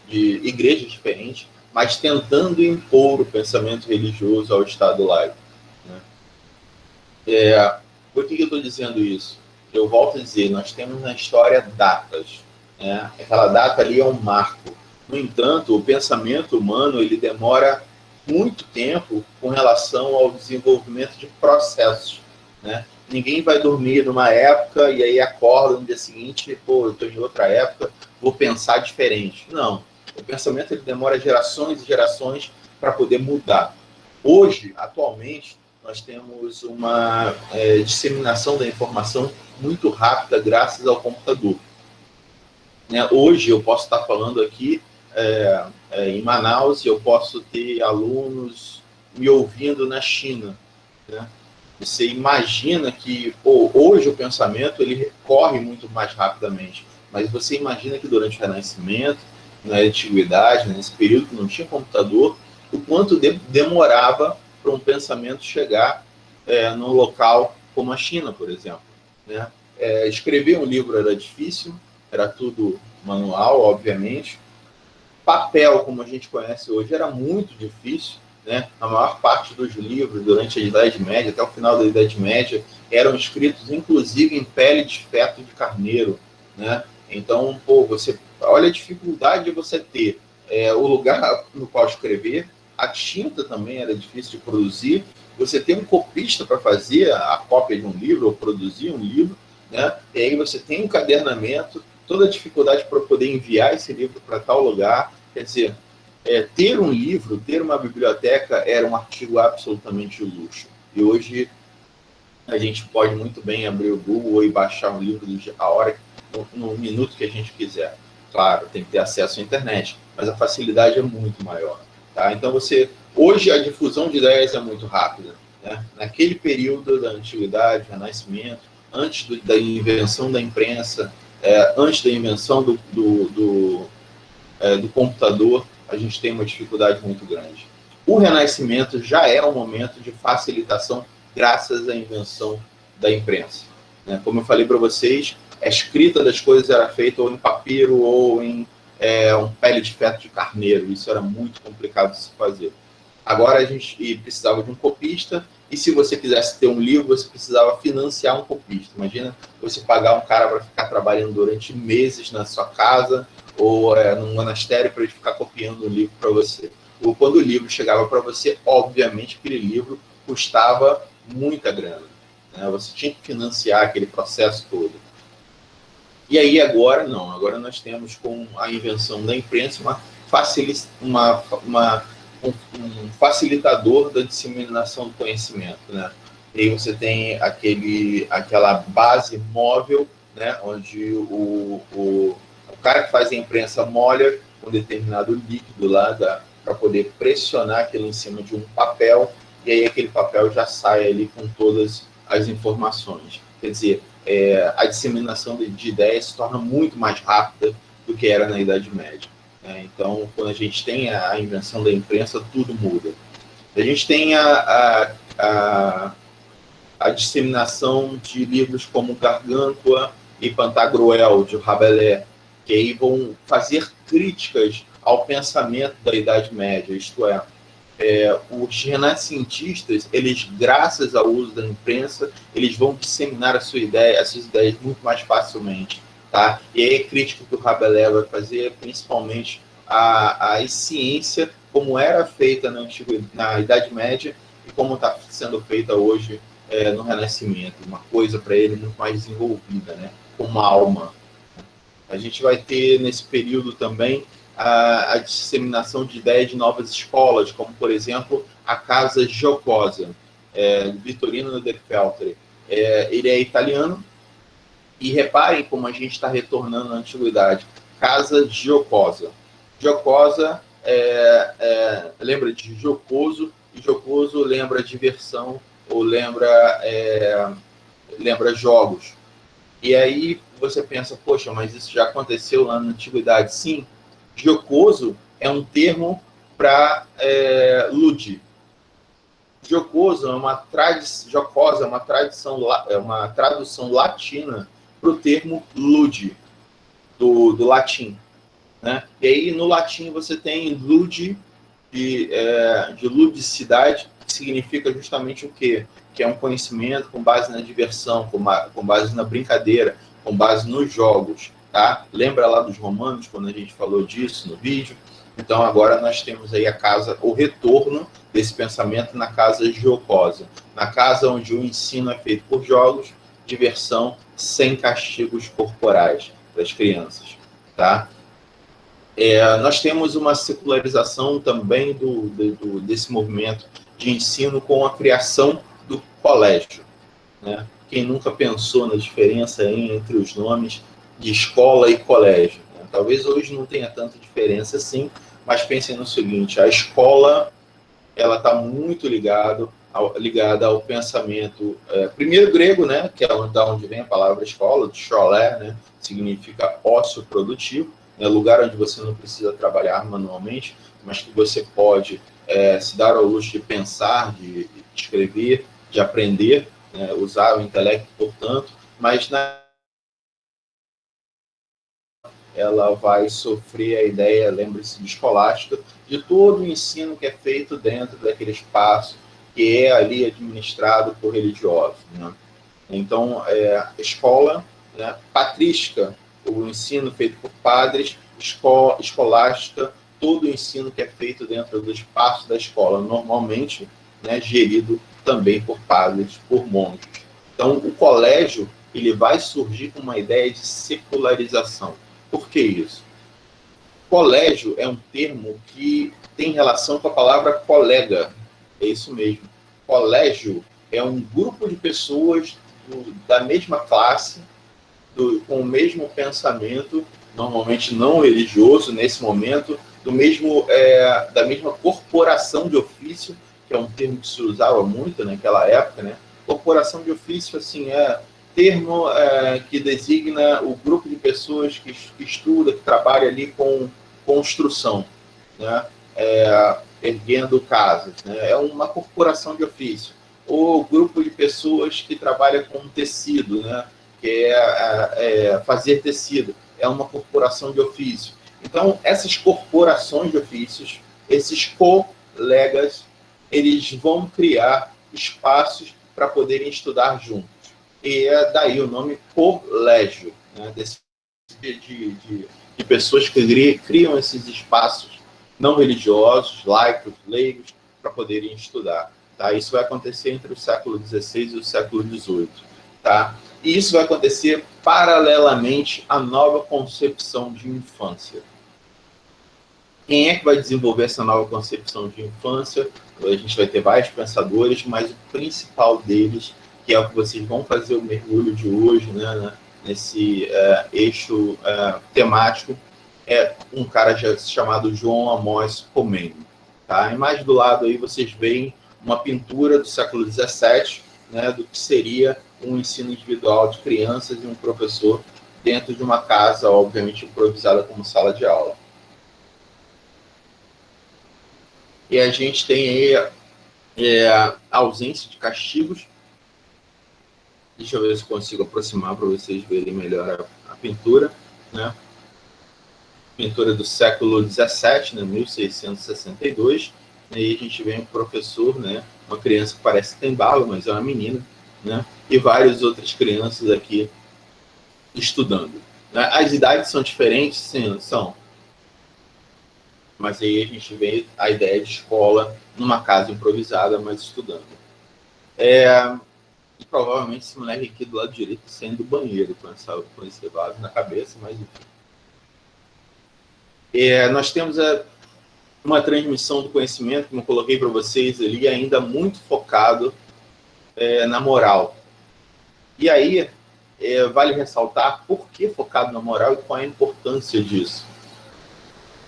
de igrejas diferentes, mas tentando impor o pensamento religioso ao Estado laico. Né? Por que eu estou dizendo isso? Eu volto a dizer, nós temos na história datas. Né? Aquela data ali é um marco. No entanto, o pensamento humano ele demora muito tempo com relação ao desenvolvimento de processos. Né? Ninguém vai dormir numa época e aí acorda no dia seguinte, pô, eu estou em outra época, vou pensar diferente. Não. O pensamento ele demora gerações e gerações para poder mudar. Hoje, atualmente, nós temos uma disseminação da informação muito rápida graças ao computador. Né? Hoje eu posso estar falando aqui em Manaus e eu posso ter alunos me ouvindo na China. Né? Você imagina que hoje o pensamento ele corre muito mais rapidamente, mas você imagina que durante o Renascimento, na Antiguidade, nesse período que não tinha computador, o quanto demorava para um pensamento chegar num local como a China, por exemplo. Né? Escrever um livro era difícil, era tudo manual, obviamente. Papel, como a gente conhece hoje, era muito difícil. Né? A maior parte dos livros, durante a Idade Média, até o final da Idade Média, eram escritos, inclusive, em pele de feto de carneiro. Né? Então, você olha a dificuldade de você ter o lugar no qual escrever. A tinta também era difícil de produzir. Você tem um copista para fazer a cópia de um livro, ou produzir um livro, né? E aí você tem um encadernamento, toda a dificuldade para poder enviar esse livro para tal lugar. Quer dizer, ter um livro, ter uma biblioteca era um artigo absolutamente luxo. E hoje a gente pode muito bem abrir o Google e baixar um livro a hora, no minuto que a gente quiser. Claro, tem que ter acesso à internet, mas a facilidade é muito maior. Tá? Então, hoje a difusão de ideias é muito rápida. Né? Naquele período da Antiguidade, Renascimento, antes da invenção da imprensa, antes da invenção do computador, a gente tem uma dificuldade muito grande. O Renascimento já é um momento de facilitação graças à invenção da imprensa. Né? Como eu falei para vocês, a escrita das coisas era feita ou em papiro ou em um pele de feto de carneiro. Isso era muito complicado de se fazer. Agora a gente precisava de um copista, e se você quisesse ter um livro, você precisava financiar um copista. Imagina você pagar um cara para ficar trabalhando durante meses na sua casa ou num monastério para ele ficar copiando um livro para você. Ou quando o livro chegava para você, obviamente aquele livro custava muita grana. Né? Você tinha que financiar aquele processo todo. E aí agora, não. Agora nós temos, com a invenção da imprensa, um facilitador da disseminação do conhecimento. Né? E aí você tem aquela base móvel, né? Onde o cara que faz a imprensa molha um determinado líquido lá para poder pressionar aquilo em cima de um papel, e aí aquele papel já sai ali com todas as informações. Quer dizer, a disseminação de ideias se torna muito mais rápida do que era na Idade Média. Né? Então, quando a gente tem a invenção da imprensa, tudo muda. A gente tem a disseminação de livros como Gargantua, e Pantagruel, de Rabelais, que aí vão fazer críticas ao pensamento da Idade Média, isto é, os renascentistas, eles, graças ao uso da imprensa, eles vão disseminar a sua ideia, as suas ideias muito mais facilmente, tá? E aí a crítica que o Rabelais vai fazer, principalmente a ciência, como era feita na Idade Média e como está sendo feita hoje no Renascimento, uma coisa para ele muito mais desenvolvida, né? Com uma alma. A gente vai ter nesse período também a disseminação de ideias de novas escolas, como, por exemplo, a Casa Giocosa, Vittorino de Feltre. Ele é italiano, e reparem como a gente está retornando à antiguidade. Casa Giocosa. Giocosa lembra de jocoso, e jocoso lembra diversão, ou lembra jogos. E aí você pensa, poxa, mas isso já aconteceu lá na antiguidade? Sim, jocoso é um termo para lude. Jocoso é uma jocosa, é uma tradução latina para o termo lude, do latim. Né? E aí no latim você tem lude, de ludicidade, que significa justamente o quê? Que é um conhecimento com base na diversão, com base na brincadeira, com base nos jogos. Tá? Lembra lá dos romanos, quando a gente falou disso no vídeo? Então agora nós temos aí o retorno desse pensamento na casa giocosa, na casa onde o ensino é feito por jogos, diversão, sem castigos corporais para as crianças. Tá? Nós temos uma secularização também desse movimento de ensino com a criação do colégio. Né? Quem nunca pensou na diferença entre os nomes de escola e colégio? Né? Talvez hoje não tenha tanta diferença assim, mas pensem no seguinte, a escola ela está muito ligada ao pensamento, primeiro grego, né, que é da onde vem a palavra escola, de scholé, né, significa ócio produtivo, lugar onde você não precisa trabalhar manualmente, mas que você pode se dar ao luxo de pensar, de escrever, de aprender, né, usar o intelecto, portanto, mas ela vai sofrer a ideia, lembre-se, de escolástica, de todo o ensino que é feito dentro daquele espaço que é ali administrado por religiosos. Né? Então, escola, né, patrística, o ensino feito por padres, escolástica, todo o ensino que é feito dentro do espaço da escola, normalmente, né, gerido também por padres, por monges. Então, o colégio ele vai surgir com uma ideia de secularização. Por que isso? Colégio é um termo que tem relação com a palavra colega. É isso mesmo. Colégio é um grupo de pessoas da mesma classe, com o mesmo pensamento, normalmente não religioso nesse momento, da mesma corporação de ofício, que é um termo que se usava muito naquela época, né? Corporação de ofício, assim, termo que designa o grupo de pessoas que estuda, que trabalha ali com construção, né? Erguendo casas, né? É uma corporação de ofício. Ou grupo de pessoas que trabalha com tecido, né? Que é fazer tecido, é uma corporação de ofício. Então, essas corporações de ofícios, esses colegas, eles vão criar espaços para poderem estudar juntos. E é daí o nome colégio, né? de pessoas que criam esses espaços não religiosos, laicos, leigos, para poderem estudar. Tá? Isso vai acontecer entre o século XVI e o século XVIII. Tá? E isso vai acontecer paralelamente à nova concepção de infância. Quem é que vai desenvolver essa nova concepção de infância? A gente vai ter vários pensadores, mas o principal deles, que é o que vocês vão fazer o mergulho de hoje, né, nesse eixo temático, é um cara chamado João Amós Comênio. Tá? A imagem do lado aí vocês veem uma pintura do século XVII, né, do que seria um ensino individual de crianças e um professor dentro de uma casa, obviamente improvisada como sala de aula. E a gente tem aí a ausência de castigos, Deixa eu ver se consigo aproximar para vocês verem melhor a pintura, né? Pintura do século XVII, né, 1662, e aí a gente vê um professor, né, uma criança que parece que tem barba, mas é uma menina, né, e várias outras crianças aqui estudando. Né? As idades são diferentes, sim, são, mas aí a gente vê a ideia de escola numa casa improvisada, mas estudando. E provavelmente esse moleque aqui do lado direito saindo do banheiro com esse vaso na cabeça, mas enfim. Nós temos uma transmissão do conhecimento, como eu coloquei para vocês ali, ainda muito focado na moral. E aí, vale ressaltar por que focado na moral e qual é a importância disso.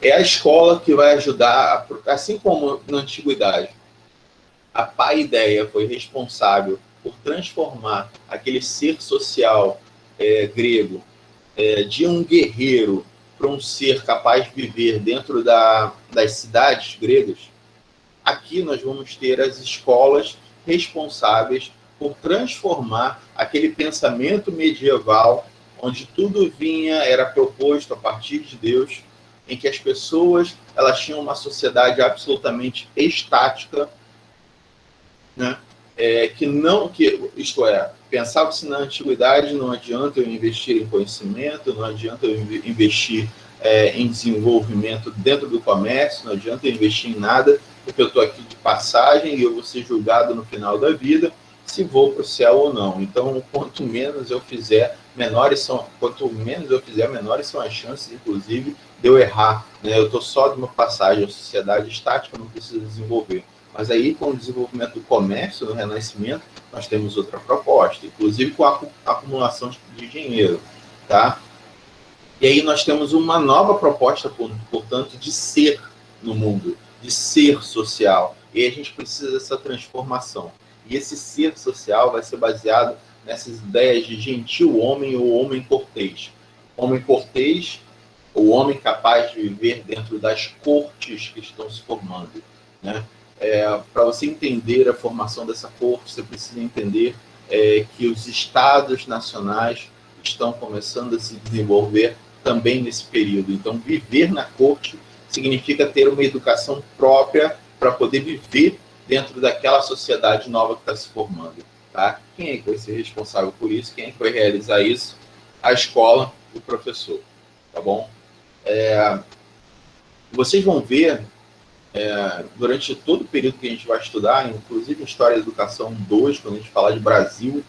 É a escola que vai ajudar, assim como na antiguidade, a paideia foi responsável por transformar aquele ser social grego de um guerreiro para um ser capaz de viver dentro das cidades gregas. Aqui nós vamos ter as escolas responsáveis por transformar aquele pensamento medieval, onde tudo era proposto a partir de Deus, em que as pessoas elas tinham uma sociedade absolutamente estática, né? Isto é, pensava-se na antiguidade, não adianta eu investir em conhecimento, não adianta eu investir em desenvolvimento dentro do comércio, não adianta eu investir em nada, porque eu estou aqui de passagem e eu vou ser julgado no final da vida se vou para o céu ou não. Então, quanto menos eu fizer, menores são as chances, inclusive, de eu errar. Né? Eu estou só de uma passagem, a sociedade estática não precisa desenvolver. Mas aí, com o desenvolvimento do comércio, no Renascimento, nós temos outra proposta, inclusive com a acumulação de dinheiro. Tá? E aí nós temos uma nova proposta, portanto, de ser no mundo, de ser social. E a gente precisa dessa transformação. E esse ser social vai ser baseado nessas ideias de gentil homem ou homem cortês. Homem cortês, o homem capaz de viver dentro das cortes que estão se formando. Né? Para você entender a formação dessa corte, você precisa entender que os estados nacionais estão começando a se desenvolver também nesse período. Então, viver na corte significa ter uma educação própria para poder viver dentro daquela sociedade nova que está se formando. Tá? Quem é que vai ser responsável por isso? Quem é que vai realizar isso? A escola, o professor. Tá bom? Vocês vão ver, durante todo o período que a gente vai estudar, inclusive História da Educação 2, quando a gente falar de Brasil,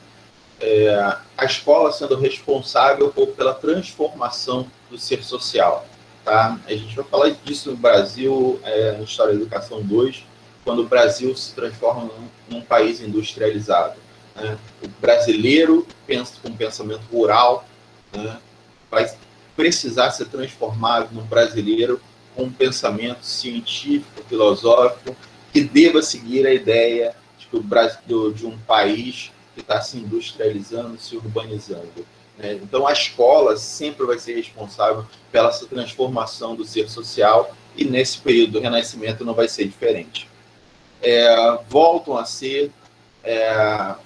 a escola sendo responsável pela transformação do ser social. Tá? A gente vai falar disso no Brasil, na História da Educação 2, quando o Brasil se transforma num país industrializado. Né? O brasileiro pensa com um pensamento rural, né? Vai precisar ser transformado num brasileiro com um pensamento científico, filosófico, que deva seguir a ideia de um país que está se industrializando, se urbanizando. Né? Então, a escola sempre vai ser responsável pela essa transformação do ser social, e nesse período do Renascimento não vai ser diferente. Voltam a ser,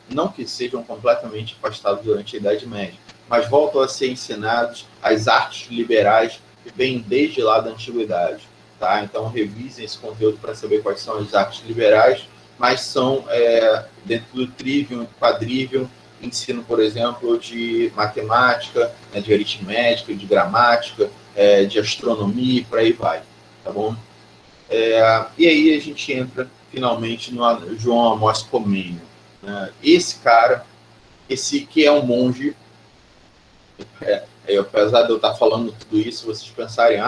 não que sejam completamente afastados durante a Idade Média, mas voltam a ser ensinados as artes liberais que vêm desde lá da Antiguidade. Tá? Então, revisem esse conteúdo para saber quais são as artes liberais, mas são dentro do trivium, quadrivium, ensino, por exemplo, de matemática, de aritmética, de gramática, de astronomia, e por aí vai. Tá bom? E aí a gente entra finalmente no João Amós Comênio. Né? Esse cara, que é um monge, apesar de eu estar falando tudo isso, vocês pensarem,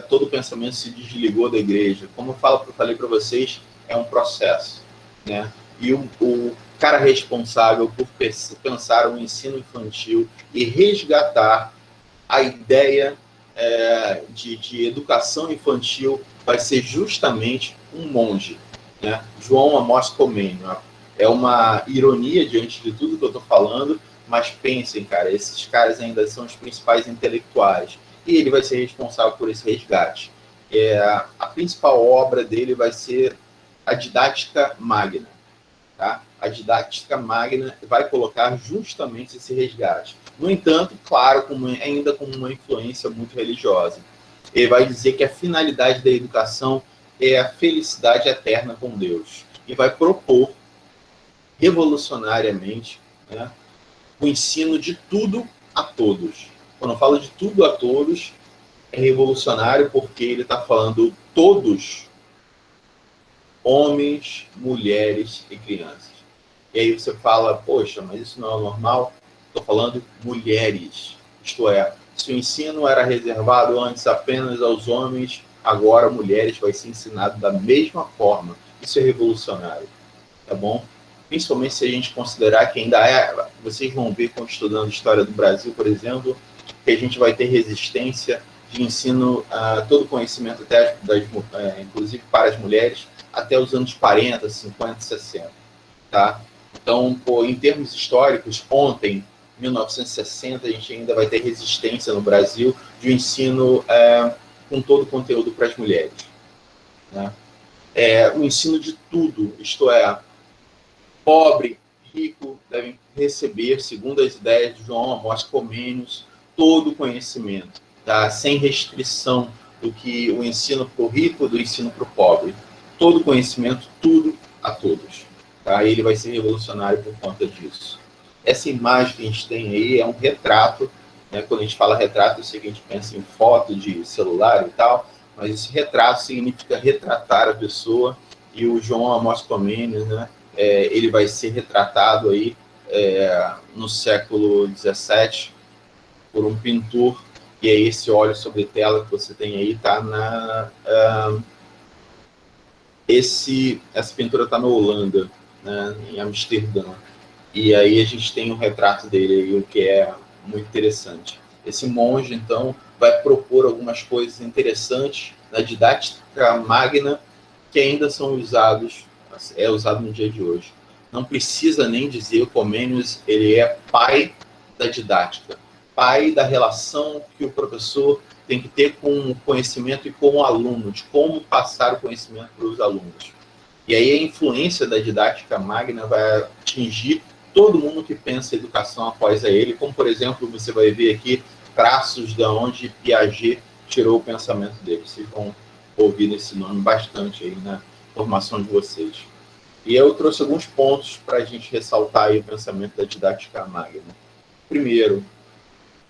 todo o pensamento se desligou da igreja. Como eu falei para vocês, é um processo. Né? E o cara responsável por pensar o ensino infantil e resgatar a ideia de educação infantil vai ser justamente um monge, né? João Amós Comênio. É uma ironia diante de tudo que eu estou falando, mas pensem, cara, esses caras ainda são os principais intelectuais, e ele vai ser responsável por esse resgate. A principal obra dele vai ser a Didática Magna. Tá? A didática magna vai colocar justamente esse resgate. No entanto, claro, ainda com uma influência muito religiosa. Ele vai dizer que a finalidade da educação é a felicidade eterna com Deus. E vai propor, revolucionariamente, né, o ensino de tudo a todos. Quando eu falo de tudo a todos, é revolucionário porque ele está falando todos, homens, mulheres e crianças. E aí você fala, poxa, mas isso não é normal? Estou falando mulheres. Isto é, se o ensino era reservado antes apenas aos homens, agora mulheres vai ser ensinado da mesma forma. Isso é revolucionário, tá bom? Principalmente se a gente considerar que ainda é... Vocês vão ver, quando estudando História do Brasil, por exemplo, que a gente vai ter resistência de ensino a todo conhecimento, até inclusive para as mulheres, até os anos 40, 50, 60. Tá? Então, em termos históricos, ontem, 1960, a gente ainda vai ter resistência no Brasil de um ensino com todo o conteúdo para as mulheres. Né? O ensino de tudo, isto é, pobre, rico, devem receber, segundo as ideias de João Amós Comênios, todo o conhecimento, tá? Sem restrição do que o ensino para o rico, do ensino para o pobre. Todo o conhecimento, tudo a todos. Tá? Ele vai ser revolucionário por conta disso. Essa imagem que a gente tem aí é um retrato, né? Quando a gente fala retrato, eu sei que a gente pensa em foto de celular e tal, mas esse retrato significa retratar a pessoa, e o João Amós Comênios, né? Ele vai ser retratado aí no século XVII por um pintor, e aí esse óleo sobre tela que você tem aí está essa pintura está na Holanda, né, em Amsterdã, e aí a gente tem um retrato dele aí, o que é muito interessante. Esse monge, então, vai propor algumas coisas interessantes na didática magna que ainda são usado no dia de hoje. Não precisa nem dizer, o Comênios, ele é pai da didática, pai da relação que o professor tem que ter com o conhecimento e com o aluno, de como passar o conhecimento para os alunos. E aí a influência da didática magna vai atingir todo mundo que pensa em educação após ele, como, por exemplo, você vai ver aqui traços de onde Piaget tirou o pensamento dele. Vocês vão ouvir esse nome bastante aí na formação de vocês. E eu trouxe alguns pontos para a gente ressaltar aí o pensamento da didática magna. Primeiro,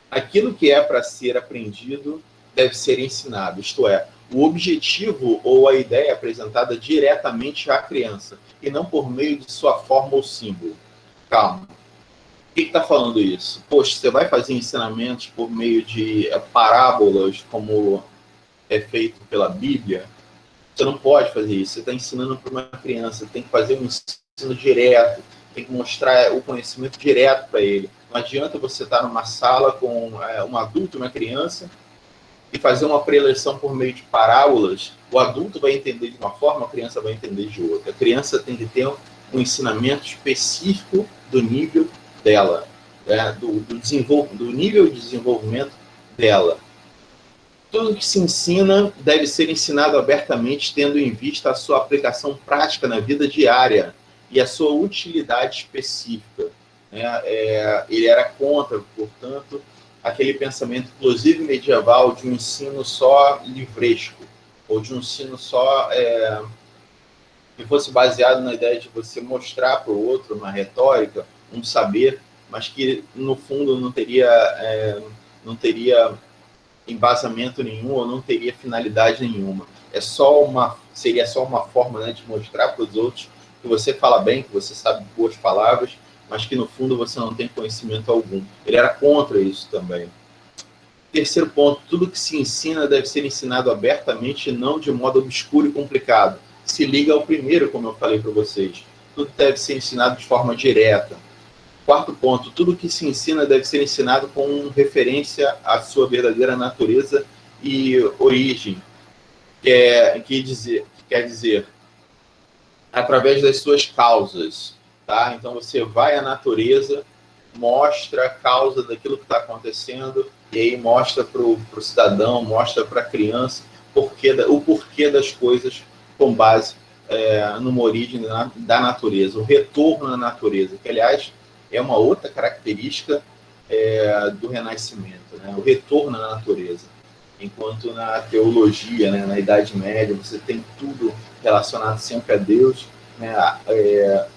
aquilo que é para ser aprendido deve ser ensinado, isto é, o objetivo ou a ideia apresentada diretamente à criança, e não por meio de sua forma ou símbolo. Calma. O que está falando isso? Poxa, você vai fazer ensinamentos por meio de parábolas, como é feito pela Bíblia? Você não pode fazer isso. Você está ensinando para uma criança, tem que fazer um ensino direto, tem que mostrar o conhecimento direto para ele. Não adianta você estar numa sala com um adulto e uma criança e fazer uma preleção por meio de parábolas. O adulto vai entender de uma forma, a criança vai entender de outra. A criança tem que ter um ensinamento específico do nível dela, né? do nível de desenvolvimento dela. Tudo que se ensina deve ser ensinado abertamente, tendo em vista a sua aplicação prática na vida diária e a sua utilidade específica. Ele era contra, portanto, aquele pensamento, inclusive medieval, de um ensino só livresco, ou de um ensino só que fosse baseado na ideia de você mostrar para o outro uma retórica, um saber, mas que, no fundo, não teria embasamento nenhum ou não teria finalidade nenhuma. Seria só uma forma, né, de mostrar para os outros que você fala bem, que você sabe boas palavras, mas que no fundo você não tem conhecimento algum. Ele era contra isso também. Terceiro ponto, tudo que se ensina deve ser ensinado abertamente e não de modo obscuro e complicado. Se liga ao primeiro, como eu falei para vocês. Tudo deve ser ensinado de forma direta. Quarto ponto, tudo que se ensina deve ser ensinado com referência à sua verdadeira natureza e origem. Quer dizer, através das suas causas. Tá? Então você vai à natureza, mostra a causa daquilo que está acontecendo, e aí mostra para o cidadão, mostra para a criança o porquê das coisas com base numa origem da natureza, o retorno à natureza, que, aliás, é uma outra característica do Renascimento, né? O retorno à natureza. Enquanto na teologia, né, na Idade Média, você tem tudo relacionado sempre a Deus, né,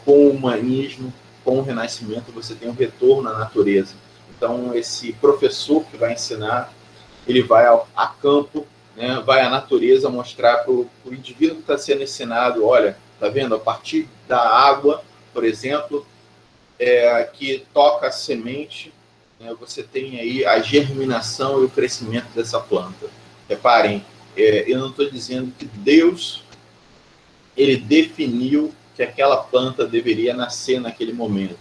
com o humanismo, com o Renascimento, você tem um retorno à natureza. Então, esse professor que vai ensinar, ele vai a campo, né, vai à natureza mostrar para o indivíduo que está sendo ensinado, olha, tá vendo? A partir da água, por exemplo, que toca a semente, né, você tem aí a germinação e o crescimento dessa planta. Reparem, eu não estou dizendo que Deus ele definiu que aquela planta deveria nascer naquele momento,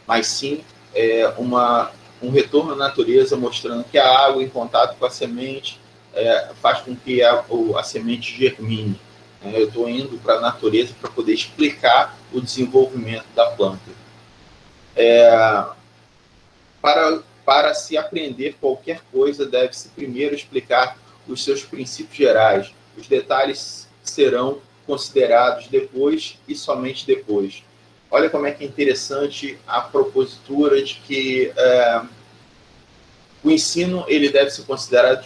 mas sim um retorno à natureza mostrando que a água em contato com a semente faz com que a semente germine. Eu estou indo para a natureza para poder explicar o desenvolvimento da planta. Para se aprender qualquer coisa, deve-se primeiro explicar os seus princípios gerais. Os detalhes serão considerados depois e somente depois. Olha como é que é interessante a propositura de que o ensino ele deve ser considerado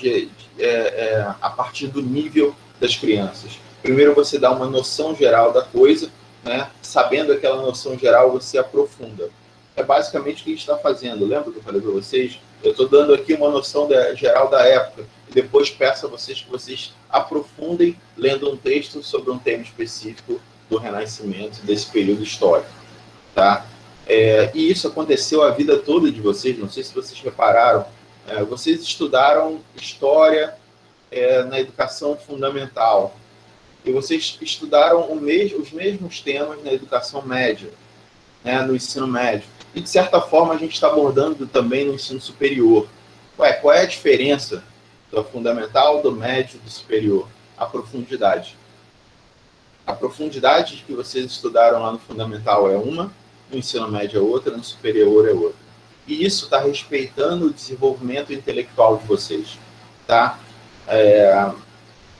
a partir do nível das crianças. Primeiro você dá uma noção geral da coisa, né? Sabendo aquela noção geral, você aprofunda. É basicamente o que a gente está fazendo. Lembra que eu falei para vocês? Eu estou dando aqui uma noção geral da época e depois peço a vocês que vocês aprofundem lendo um texto sobre um tema específico do Renascimento, desse período histórico. Tá? E isso aconteceu a vida toda de vocês, não sei se vocês repararam. Vocês estudaram história na educação fundamental e vocês estudaram os mesmos temas na educação média, né, no ensino médio. E, de certa forma, a gente está abordando também no ensino superior. Qual é a diferença do fundamental, do médio e do superior? A profundidade. A profundidade que vocês estudaram lá no fundamental é uma, no ensino médio é outra, no superior é outra. E isso está respeitando o desenvolvimento intelectual de vocês. Tá?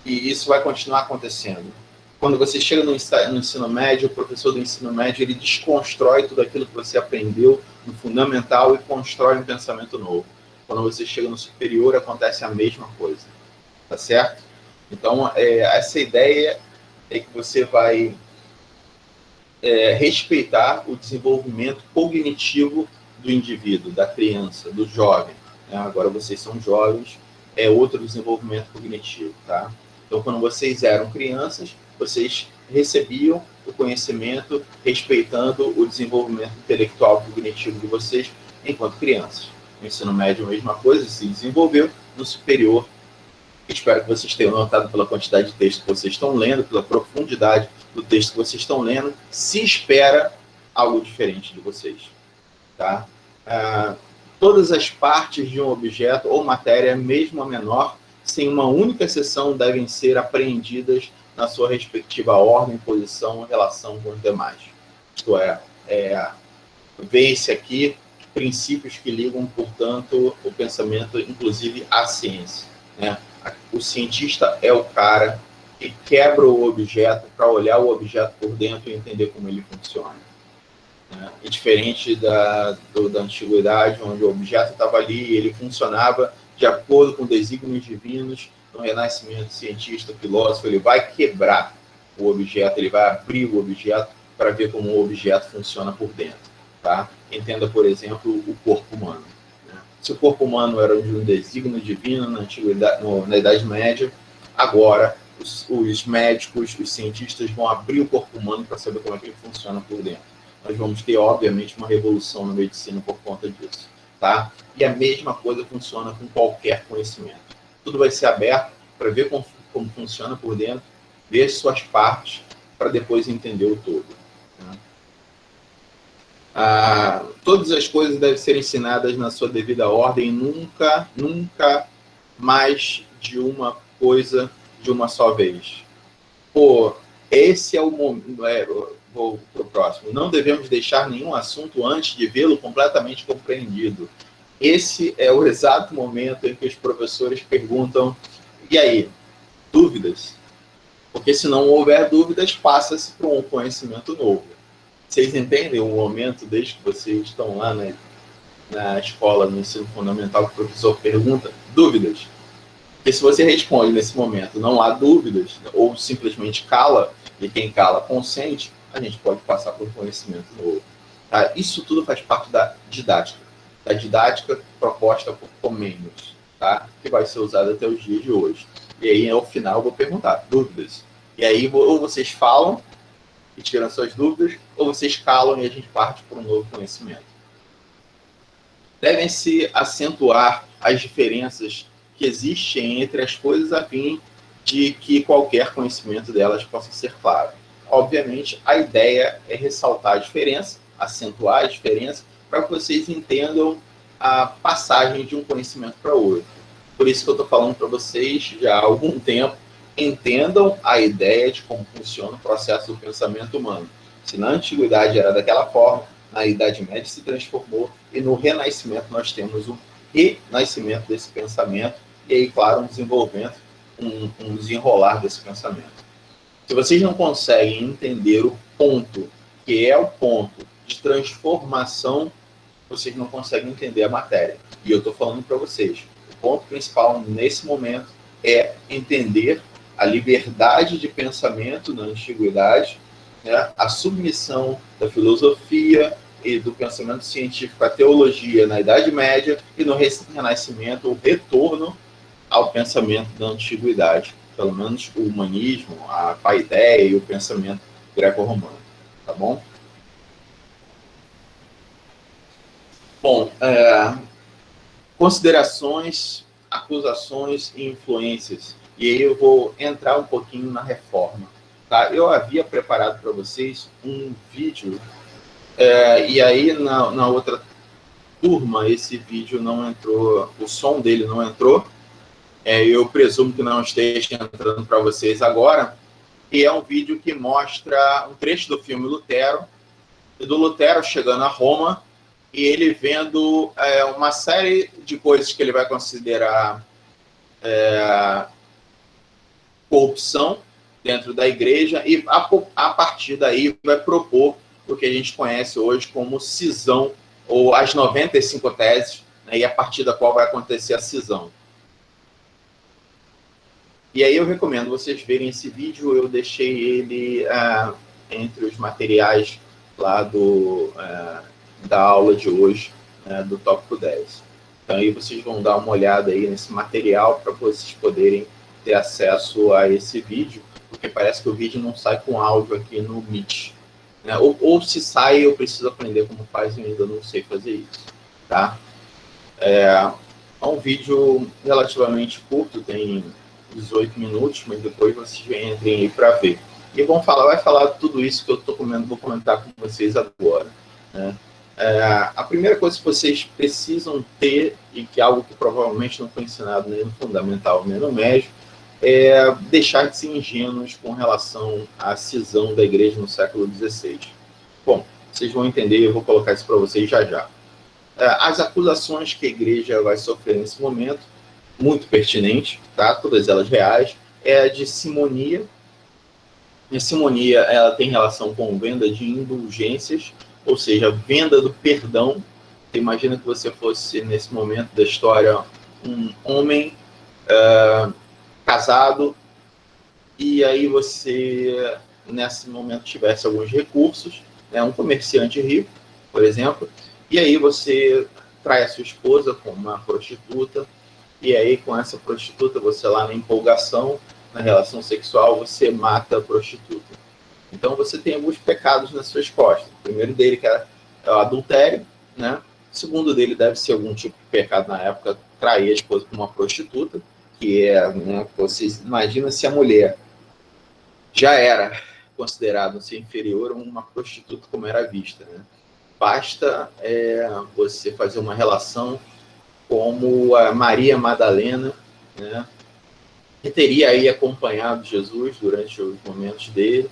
E isso vai continuar acontecendo. Quando você chega no ensino médio, o professor do ensino médio ele desconstrói tudo aquilo que você aprendeu no fundamental e constrói um pensamento novo. Quando você chega no superior, acontece a mesma coisa. Tá certo? Então, essa ideia é que você vai respeitar o desenvolvimento cognitivo do indivíduo, da criança, do jovem. Né? Agora vocês são jovens, é outro desenvolvimento cognitivo. Tá? Então, quando vocês eram crianças, vocês recebiam o conhecimento respeitando o desenvolvimento intelectual e cognitivo de vocês enquanto crianças. No ensino médio, a mesma coisa, se desenvolveu. No superior, espero que vocês tenham notado pela quantidade de texto que vocês estão lendo, pela profundidade do texto que vocês estão lendo, se espera algo diferente de vocês. Tá? Todas as partes de um objeto ou matéria, mesmo a menor, sem uma única exceção, devem ser apreendidas na sua respectiva ordem, posição e relação com os demais. Isto vê-se aqui princípios que ligam, portanto, o pensamento, inclusive, à ciência. Né? O cientista é o cara que quebra o objeto para olhar o objeto por dentro e entender como ele funciona. Né? E diferente da antiguidade, onde o objeto estava ali e ele funcionava de acordo com desígnios divinos, no Renascimento, o cientista, o filósofo, ele vai quebrar o objeto, ele vai abrir o objeto para ver como o objeto funciona por dentro. Tá? Entenda, por exemplo, o corpo humano. Né? Se o corpo humano era de um desígnio divino na antiguidade, na Idade Média, agora os médicos, os cientistas vão abrir o corpo humano para saber como é que ele funciona por dentro. Nós vamos ter, obviamente, uma revolução na medicina por conta disso. Tá? E a mesma coisa funciona com qualquer conhecimento. Tudo vai ser aberto para ver como funciona por dentro, ver as suas partes, para depois entender o todo. Né? Todas as coisas devem ser ensinadas na sua devida ordem, nunca mais de uma coisa de uma só vez. Esse é o momento. Vou para o próximo. Não devemos deixar nenhum assunto antes de vê-lo completamente compreendido. Esse é o exato momento em que os professores perguntam: e aí, dúvidas? Porque se não houver dúvidas, passa-se para um conhecimento novo. Vocês entendem o momento, desde que vocês estão lá na escola, no ensino fundamental, que o professor pergunta dúvidas? Porque se você responde nesse momento, não há dúvidas, ou simplesmente cala, e quem cala consente, a gente pode passar por um conhecimento novo. Tá? Isso tudo faz parte da didática proposta por Comênios, tá? Que vai ser usada até os dias de hoje. E aí, ao final, eu vou perguntar, dúvidas? E aí, ou vocês falam e tiram suas dúvidas, ou vocês calam e a gente parte por um novo conhecimento. Devem-se acentuar as diferenças que existem entre as coisas a fim de que qualquer conhecimento delas possa ser claro. Obviamente, a ideia é ressaltar a diferença, acentuar a diferença, para que vocês entendam a passagem de um conhecimento para outro. Por isso que eu estou falando para vocês já há algum tempo, entendam a ideia de como funciona o processo do pensamento humano. Se na antiguidade era daquela forma, na Idade Média se transformou, e no Renascimento nós temos um renascimento desse pensamento, e aí, claro, um desenvolvimento, um desenrolar desse pensamento. Se vocês não conseguem entender o ponto, que é o ponto de transformação, vocês não conseguem entender a matéria. E eu estou falando para vocês, o ponto principal nesse momento é entender a liberdade de pensamento na antiguidade, né, a submissão da filosofia e do pensamento científico à teologia na Idade Média, e no Renascimento o retorno ao pensamento da antiguidade, pelo menos o humanismo, a paideia e o pensamento greco-romano, tá bom? Bom, considerações, acusações e influências. E aí eu vou entrar um pouquinho na reforma. Tá? Eu havia preparado para vocês um vídeo, e aí na outra turma esse vídeo não entrou, o som dele não entrou. Eu presumo que não esteja entrando para vocês agora. E é um vídeo que mostra um trecho do filme Lutero, do Lutero chegando a Roma, e ele vendo uma série de coisas que ele vai considerar corrupção dentro da igreja, e a partir daí vai propor o que a gente conhece hoje como cisão, ou as 95 teses, né, e a partir da qual vai acontecer a cisão. E aí eu recomendo vocês verem esse vídeo, eu deixei ele entre os materiais lá da aula de hoje, do tópico 10. Então aí vocês vão dar uma olhada aí nesse material para vocês poderem ter acesso a esse vídeo, porque parece que o vídeo não sai com áudio aqui no Meet. Né? Ou se sai, eu preciso aprender como faz e ainda não sei fazer isso. Tá? É um vídeo relativamente curto, tem 18 minutos, mas depois vocês entrem aí para ver. E vai falar tudo isso que eu vou comentar com vocês agora. Né? A primeira coisa que vocês precisam ter, e que é algo que provavelmente não foi ensinado nem no fundamental nem no médio, é deixar de ser ingênuos com relação à cisão da igreja no século XVI. Bom, vocês vão entender, eu vou colocar isso para vocês já já. As acusações que a igreja vai sofrer nesse momento, muito pertinente, tá? Todas elas reais, é a de simonia. A simonia, ela tem relação com venda de indulgências, ou seja, venda do perdão. Você imagina que você fosse, nesse momento da história, um homem casado, e aí você, nesse momento, tivesse alguns recursos, né, um comerciante rico, por exemplo, e aí você trai a sua esposa como uma prostituta, e aí com essa prostituta, você lá na empolgação, na relação sexual, você mata a prostituta. Então você tem alguns pecados nas suas costas. O primeiro dele que é o adultério, né? O segundo dele deve ser algum tipo de pecado na época, trair a esposa com uma prostituta, que né, vocês imaginam se a mulher já era considerada ser inferior a uma prostituta como era vista, né? Basta você fazer uma relação como a Maria Madalena, né, que teria aí acompanhado Jesus durante os momentos dele,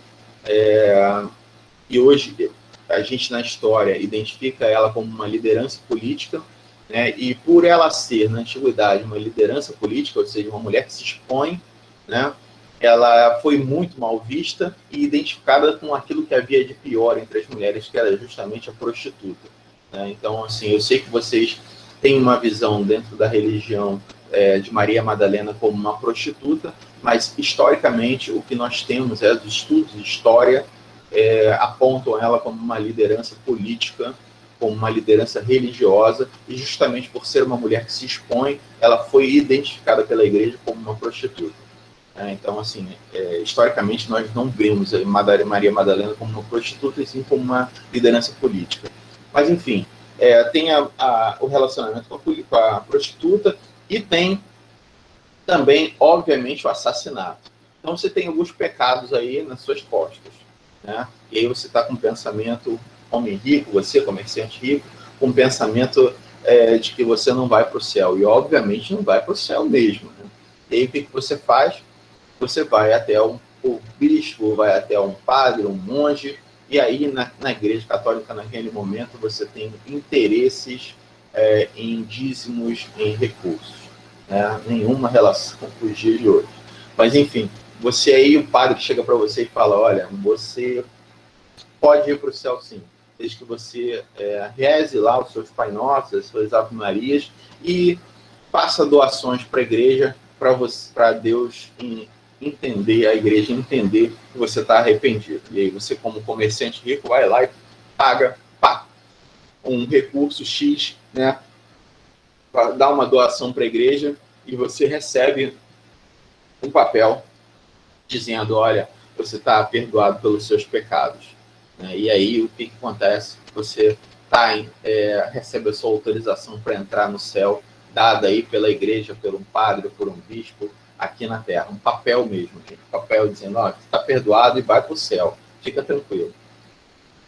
e hoje a gente na história identifica ela como uma liderança política, né, e por ela ser, na antiguidade, uma liderança política, ou seja, uma mulher que se expõe, né, ela foi muito mal vista e identificada com aquilo que havia de pior entre as mulheres, que era justamente a prostituta, né? Então, assim, eu sei que vocês têm uma visão dentro da religião de Maria Madalena como uma prostituta, mas historicamente o que nós temos os estudos de história apontam ela como uma liderança política, como uma liderança religiosa, e justamente por ser uma mulher que se expõe, ela foi identificada pela igreja como uma prostituta. Então, assim, historicamente nós não vemos a Maria Madalena como uma prostituta, e sim como uma liderança política. Mas, enfim, tem o relacionamento com a prostituta e tem também, obviamente, o assassinato. Então, você tem alguns pecados aí nas suas costas, né? E aí você está com um pensamento, homem rico, você, comerciante rico, com um pensamento de que você não vai para o céu. E, obviamente, não vai para o céu mesmo, né? E aí, o que você faz? Você vai até o bispo, vai até um padre, um monge, e aí na igreja católica, naquele momento, você tem interesses em dízimos, em recursos, né? Nenhuma relação com os dias de hoje. Mas, enfim, você aí, o padre chega para você e fala, olha, você pode ir para o céu sim, desde que você reze lá os seus Pai Nossos, as suas Ave Marias, e faça doações para a igreja, para Deus entender, a igreja entender que você está arrependido. E aí você, como comerciante rico, vai lá e paga um recurso X, né, para dar uma doação para a igreja, e você recebe um papel dizendo, olha, você está perdoado pelos seus pecados. E aí o que acontece? Você recebe a sua autorização para entrar no céu, dada aí pela igreja, por um padre, por um bispo, aqui na Terra. Um papel mesmo, gente. Um papel dizendo, ó, você está perdoado e vai para o céu. Fica tranquilo.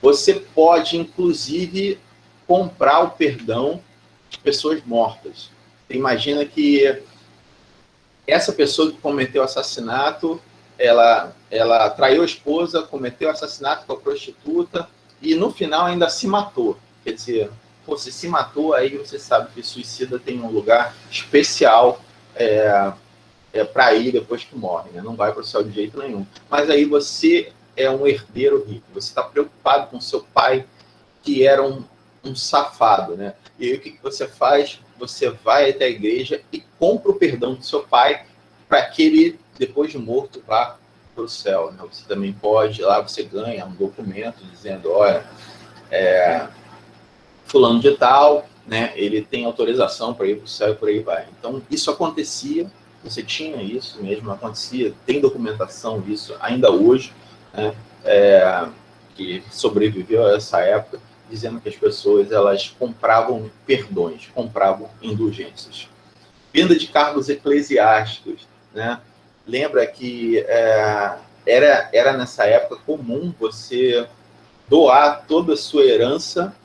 Você pode, inclusive, comprar o perdão de pessoas mortas. Você imagina que essa pessoa que cometeu assassinato, ela traiu a esposa, cometeu assassinato com a prostituta e no final ainda se matou. Quer dizer, você se matou, aí você sabe que suicida tem um lugar especial para ir depois que morre, né? Não vai para o céu de jeito nenhum. Mas aí você é um herdeiro rico, você está preocupado com seu pai, que era um safado, né? E aí o que você faz? Você vai até a igreja e compra o perdão do seu pai para que ele, depois de morto, vá para o céu, né? Você também pode, lá você ganha um documento dizendo, olha, fulano de tal, né? Ele tem autorização para ir para o céu e por aí vai. Então, isso acontecia, você tinha isso mesmo, acontecia, tem documentação disso ainda hoje, né? Que sobreviveu a essa época, dizendo que as pessoas elas compravam perdões, compravam indulgências. Venda de cargos eclesiásticos, né? Lembra que era nessa época comum você doar toda a sua herança,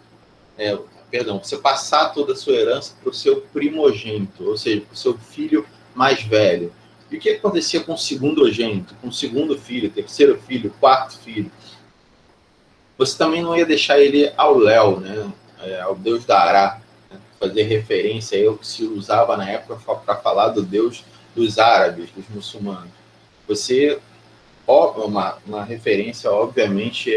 você passar toda a sua herança para o seu primogênito, ou seja, para o seu filho mais velho. E o que acontecia com o segundogênito, com o segundo filho, terceiro filho, quarto filho? Você também não ia deixar ele ao Léo, né? Ao Deus da Ará, né? Fazer referência ao que se usava na época para falar do Deus dos árabes, dos muçulmanos. Você, uma referência, obviamente,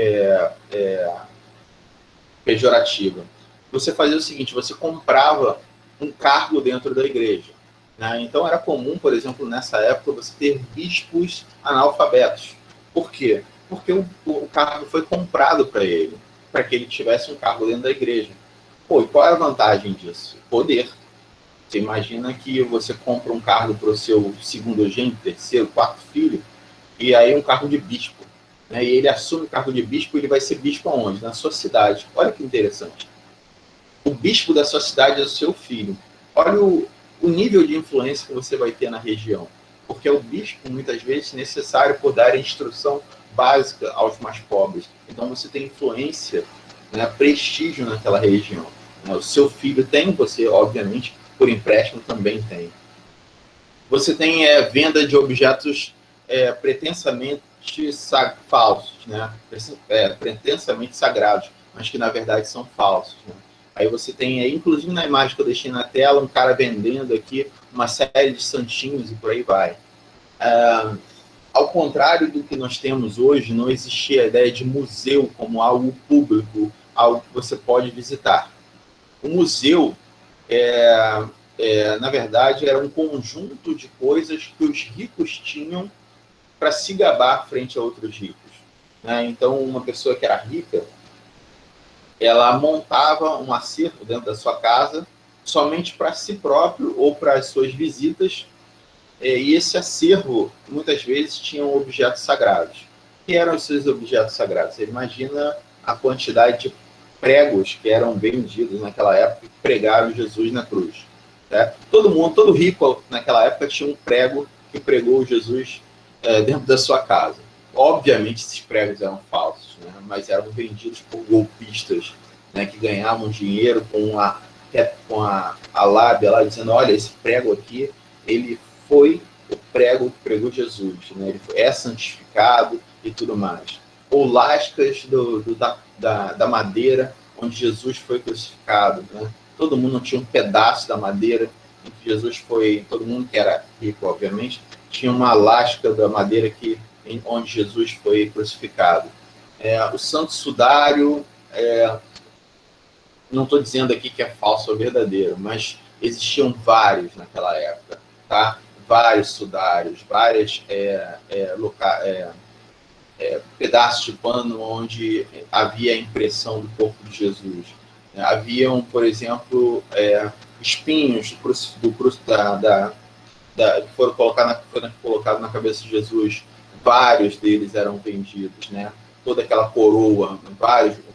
pejorativa. Você fazia o seguinte, você comprava um cargo dentro da igreja, né? Então era comum, por exemplo, nessa época, você ter bispos analfabetos. Por quê? Porque o cargo foi comprado para ele, para que ele tivesse um cargo dentro da igreja. Pô, e qual é a vantagem disso? Poder. Você imagina que você compra um cargo para o seu segundogênito, terceiro, quarto filho, e aí um cargo de bispo, né? E ele assume o cargo de bispo, ele vai ser bispo aonde? Na sua cidade. Olha que interessante. O bispo da sua cidade é o seu filho. Olha o nível de influência que você vai ter na região. Porque é o bispo, muitas vezes, necessário por dar instrução básica aos mais pobres. Então você tem influência, né, prestígio naquela região. O seu filho tem, você, obviamente, por empréstimo também tem. Você tem venda de objetos pretensamente falsos, né? Pretensamente sagrados, mas que na verdade são falsos, né? Aí você tem, inclusive na imagem que eu deixei na tela, um cara vendendo aqui uma série de santinhos e por aí vai. ao contrário do que nós temos hoje, não existia a ideia de museu como algo público, algo que você pode visitar. O museu, na verdade, era um conjunto de coisas que os ricos tinham para se gabar frente a outros ricos, né? Então, uma pessoa que era rica, ela montava um acervo dentro da sua casa somente para si próprio ou para as suas visitas, e esse acervo, muitas vezes, tinha objetos sagrados. O que eram esses objetos sagrados? Você imagina a quantidade de pregos que eram vendidos naquela época que pregaram Jesus na cruz. Né? Todo rico naquela época tinha um prego que pregou Jesus dentro da sua casa. Obviamente, esses pregos eram falsos, né? Mas eram vendidos por golpistas, né? Que ganhavam dinheiro com a lábia lá, dizendo, olha, esse prego aqui, ele foi o prego que pregou Jesus, né? Ele é santificado e tudo mais. Ou lascas da madeira onde Jesus foi crucificado, né? Todo mundo tinha um pedaço da madeira em que Jesus foi, todo mundo que era rico, obviamente, tinha uma lasca da madeira onde Jesus foi crucificado. O Santo Sudário, não estou dizendo aqui que é falso ou verdadeiro, mas existiam vários naquela época, tá? Vários sudários, vários pedaços de pano onde havia a impressão do corpo de Jesus. Haviam, por exemplo, espinhos que foram colocados na cabeça de Jesus. Vários deles eram vendidos, né? Toda aquela coroa,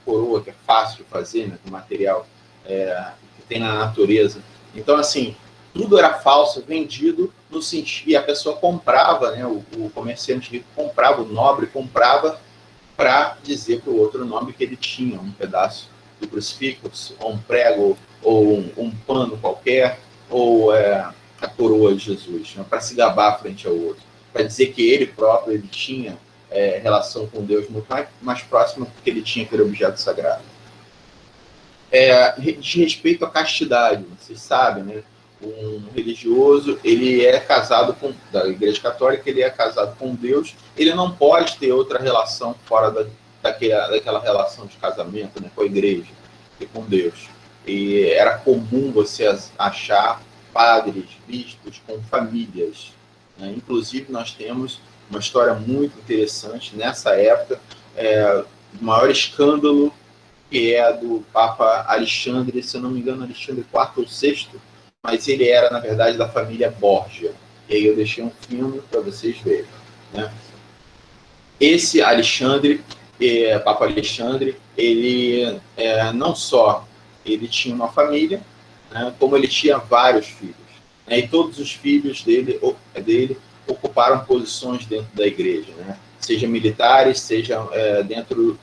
coroa que é fácil de fazer, né? Com material que tem na natureza. Então, assim, tudo era falso, vendido no sentido, e a pessoa comprava, né? O comerciante rico comprava, o nobre comprava para dizer para o outro nobre que ele tinha um pedaço do crucifixo, ou um prego, ou um pano qualquer, ou a coroa de Jesus, né? Para se gabar frente ao outro, para dizer que ele próprio ele tinha relação com Deus muito mais próxima, porque ele tinha aquele objeto sagrado. De respeito à castidade, vocês sabem, né? Um religioso, ele é casado da Igreja Católica, ele é casado com Deus, ele não pode ter outra relação fora daquela relação de casamento, né, com a Igreja e com Deus. E era comum você achar padres, bispos com famílias, né? Inclusive, nós temos uma história muito interessante nessa época, o maior escândalo, que é do Papa Alexandre, se eu não me engano, Alexandre IV ou VI, mas ele era, na verdade, da família Borgia. E aí eu deixei um filme para vocês verem, né? Esse Alexandre, Papa Alexandre, ele não só ele tinha uma família, né, como ele tinha vários filhos, né, e todos os filhos dele ocuparam posições dentro da igreja, né, seja militares, seja entre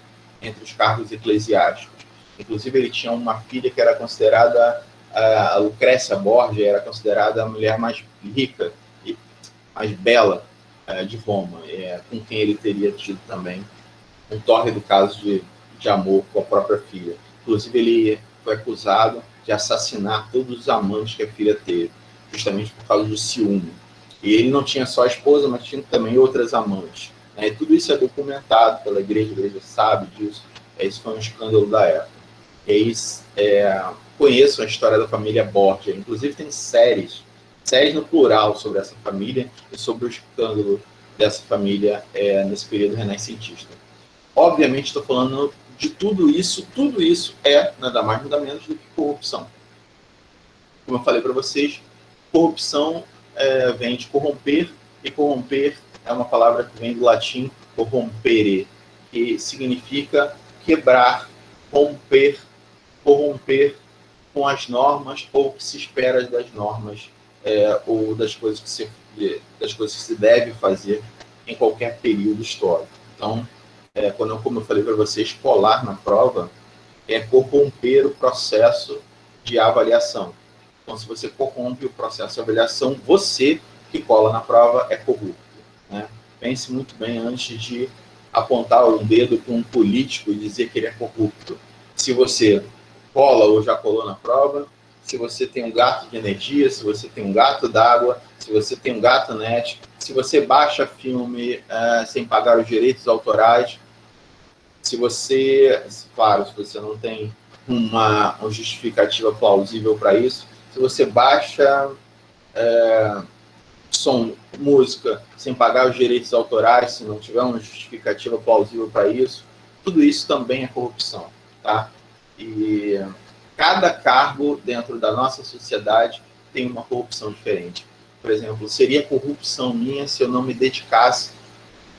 os cargos eclesiásticos. Inclusive, ele tinha uma filha que era considerada, a Lucrécia Borgia, era considerada a mulher mais rica e mais bela de Roma, com quem ele teria tido também um tórrido caso de amor com a própria filha. Inclusive, ele foi acusado de assassinar todos os amantes que a filha teve, justamente por causa do ciúme. E ele não tinha só a esposa, mas tinha também outras amantes. E tudo isso é documentado pela igreja, a igreja sabe disso. Isso foi um escândalo da época. E aí, conheço a história da família Borgia. Inclusive, tem séries no plural sobre essa família e sobre o escândalo dessa família nesse período renascentista. Obviamente, estou falando de tudo isso é nada mais nada menos do que corrupção. Como eu falei para vocês, corrupção vem de corromper, e corromper é uma palavra que vem do latim corrompere, que significa quebrar, romper, corromper com as normas ou o que se espera das normas ou das coisas que se deve fazer em qualquer período histórico. Então, como eu falei para vocês, colar na prova é corromper o processo de avaliação. Então, se você corrompe o processo de avaliação, você que cola na prova é corrupto, né? Pense muito bem antes de apontar um dedo para um político e dizer que ele é corrupto. Se você cola ou já colou na prova, se você tem um gato de energia, se você tem um gato d'água, se você tem um gato net, se você baixa filme sem pagar os direitos autorais, se você, claro, se você não tem uma justificativa plausível para isso, se você baixa som, música, sem pagar os direitos autorais, se não tiver uma justificativa plausível para isso, tudo isso também é corrupção, tá? E cada cargo dentro da nossa sociedade tem uma corrupção diferente. Por exemplo, seria corrupção minha se eu não me dedicasse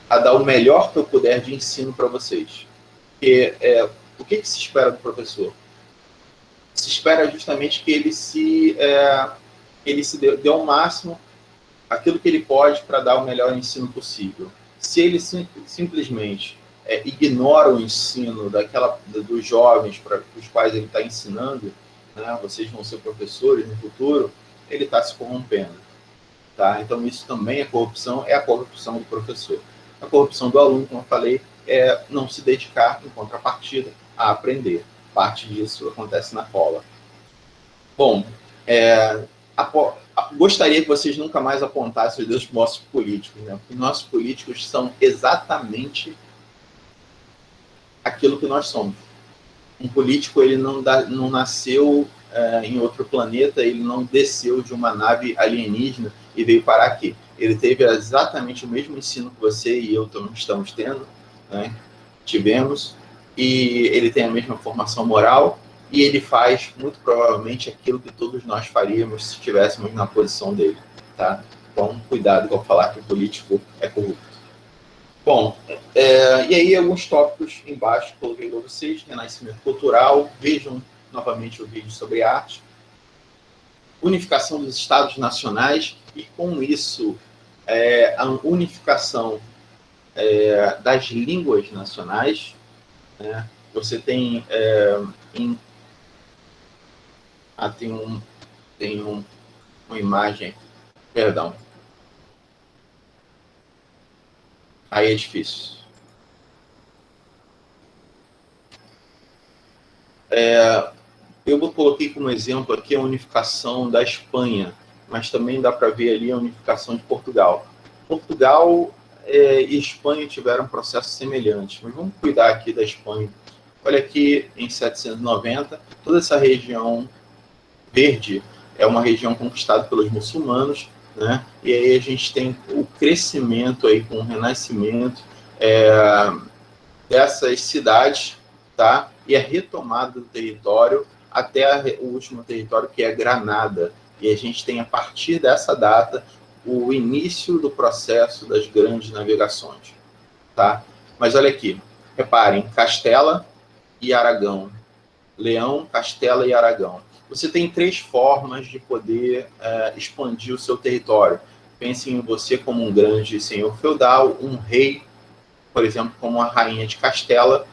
a dar o melhor que eu puder de ensino para vocês. Porque o que se espera do professor? Se espera justamente que ele se dê ao máximo aquilo que ele pode para dar o melhor ensino possível. Se ele simplesmente ignora o ensino dos jovens para os quais ele está ensinando, né, vocês vão ser professores no futuro, ele está se corrompendo. Tá? Então, isso também é corrupção, é a corrupção do professor. A corrupção do aluno, como eu falei, é não se dedicar, em contrapartida, a aprender. Parte disso acontece na cola. Bom, gostaria que vocês nunca mais apontassem os dedos para os nossos políticos, né? Porque nossos políticos são exatamente aquilo que nós somos. Um político, ele não nasceu em outro planeta, ele não desceu de uma nave alienígena e veio parar aqui. Ele teve exatamente o mesmo ensino que você e eu estamos tendo, né? Tivemos, e ele tem a mesma formação moral, e ele faz, muito provavelmente, aquilo que todos nós faríamos se estivéssemos na posição dele, tá? Então, cuidado com falar que o político é corrupto. Bom, e aí alguns tópicos embaixo, coloquei para vocês: renascimento cultural, vejam novamente o vídeo sobre arte, unificação dos estados nacionais, e com isso, a unificação das línguas nacionais, né? Você tem uma imagem, perdão, aí é difícil. Eu coloquei como exemplo aqui a unificação da Espanha, mas também dá para ver ali a unificação de Portugal. Portugal e Espanha tiveram processos semelhantes, mas vamos cuidar aqui da Espanha. Olha aqui, em 790, toda essa região verde é uma região conquistada pelos muçulmanos, né? E aí a gente tem o crescimento aí com o renascimento dessas cidades, tá? E a retomada do território até o último território, que é Granada. E a gente tem, a partir dessa data, o início do processo das grandes navegações, tá? Mas olha aqui, reparem, Castela e Aragão, Leão, Castela e Aragão. Você tem 3 formas de poder expandir o seu território. Pense em você como um grande senhor feudal, um rei, por exemplo, como a rainha de Castela,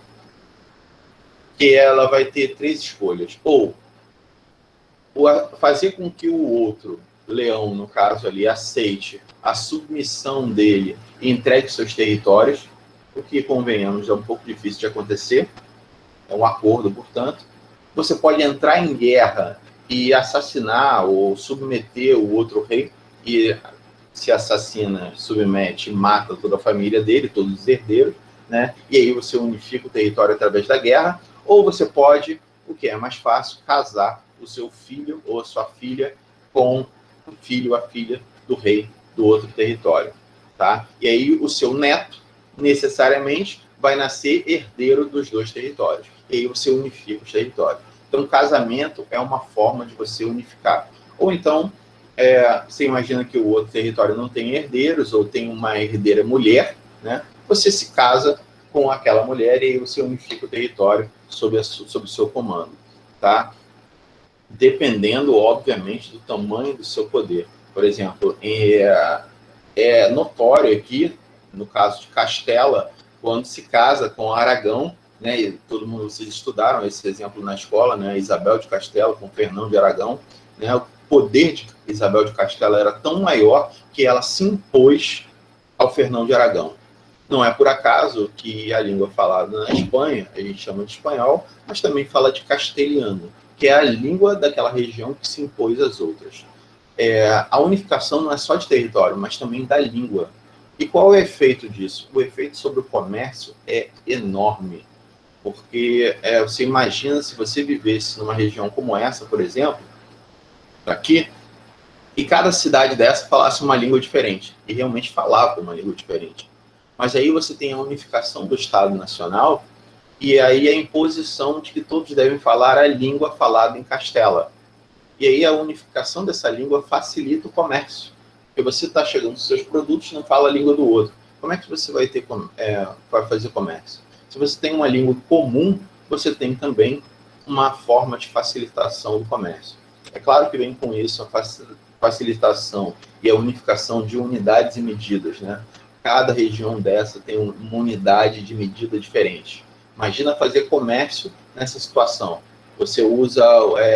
que ela vai ter 3 escolhas. Ou fazer com que o outro, Leão, no caso ali, aceite a submissão dele e entregue seus territórios, o que, convenhamos, é um pouco difícil de acontecer. É um acordo, portanto. Você pode entrar em guerra e assassinar ou submeter o outro rei, e se assassina, submete, mata toda a família dele, todos os herdeiros, né? E aí você unifica o território através da guerra. Ou você pode, o que é mais fácil, casar o seu filho ou a sua filha com o filho ou a filha do rei do outro território, tá? E aí o seu neto, necessariamente, vai nascer herdeiro dos 2 territórios. E aí você unifica os territórios. Então, casamento é uma forma de você unificar. Ou então, você imagina que o outro território não tem herdeiros, ou tem uma herdeira mulher, né? Você se casa com aquela mulher e aí você unifica o território sob o seu comando, tá? Dependendo, obviamente, do tamanho do seu poder. Por exemplo, é notório aqui, no caso de Castela, quando se casa com Aragão, né, e todo mundo, vocês estudaram esse exemplo na escola, né, Isabel de Castela com Fernão de Aragão, né, o poder de Isabel de Castela era tão maior que ela se impôs ao Fernão de Aragão. Não é por acaso que a língua falada na Espanha, a gente chama de espanhol, mas também fala de castelhano, que é a língua daquela região que se impôs às outras. A unificação não é só de território, mas também da língua. E qual é o efeito disso? O efeito sobre o comércio é enorme, porque você imagina se você vivesse numa região como essa, por exemplo, aqui, e cada cidade dessa falasse uma língua diferente, e realmente falava uma língua diferente. Mas aí você tem a unificação do Estado Nacional, e aí a imposição de que todos devem falar a língua falada em Castela. E aí a unificação dessa língua facilita o comércio. Porque você está chegando com seus produtos e não fala a língua do outro. Como é que você vai fazer comércio? Se você tem uma língua comum, você tem também uma forma de facilitação do comércio. É claro que vem com isso a facilitação e a unificação de unidades e medidas, né? Cada região dessa tem uma unidade de medida diferente. Imagina fazer comércio nessa situação. Você usa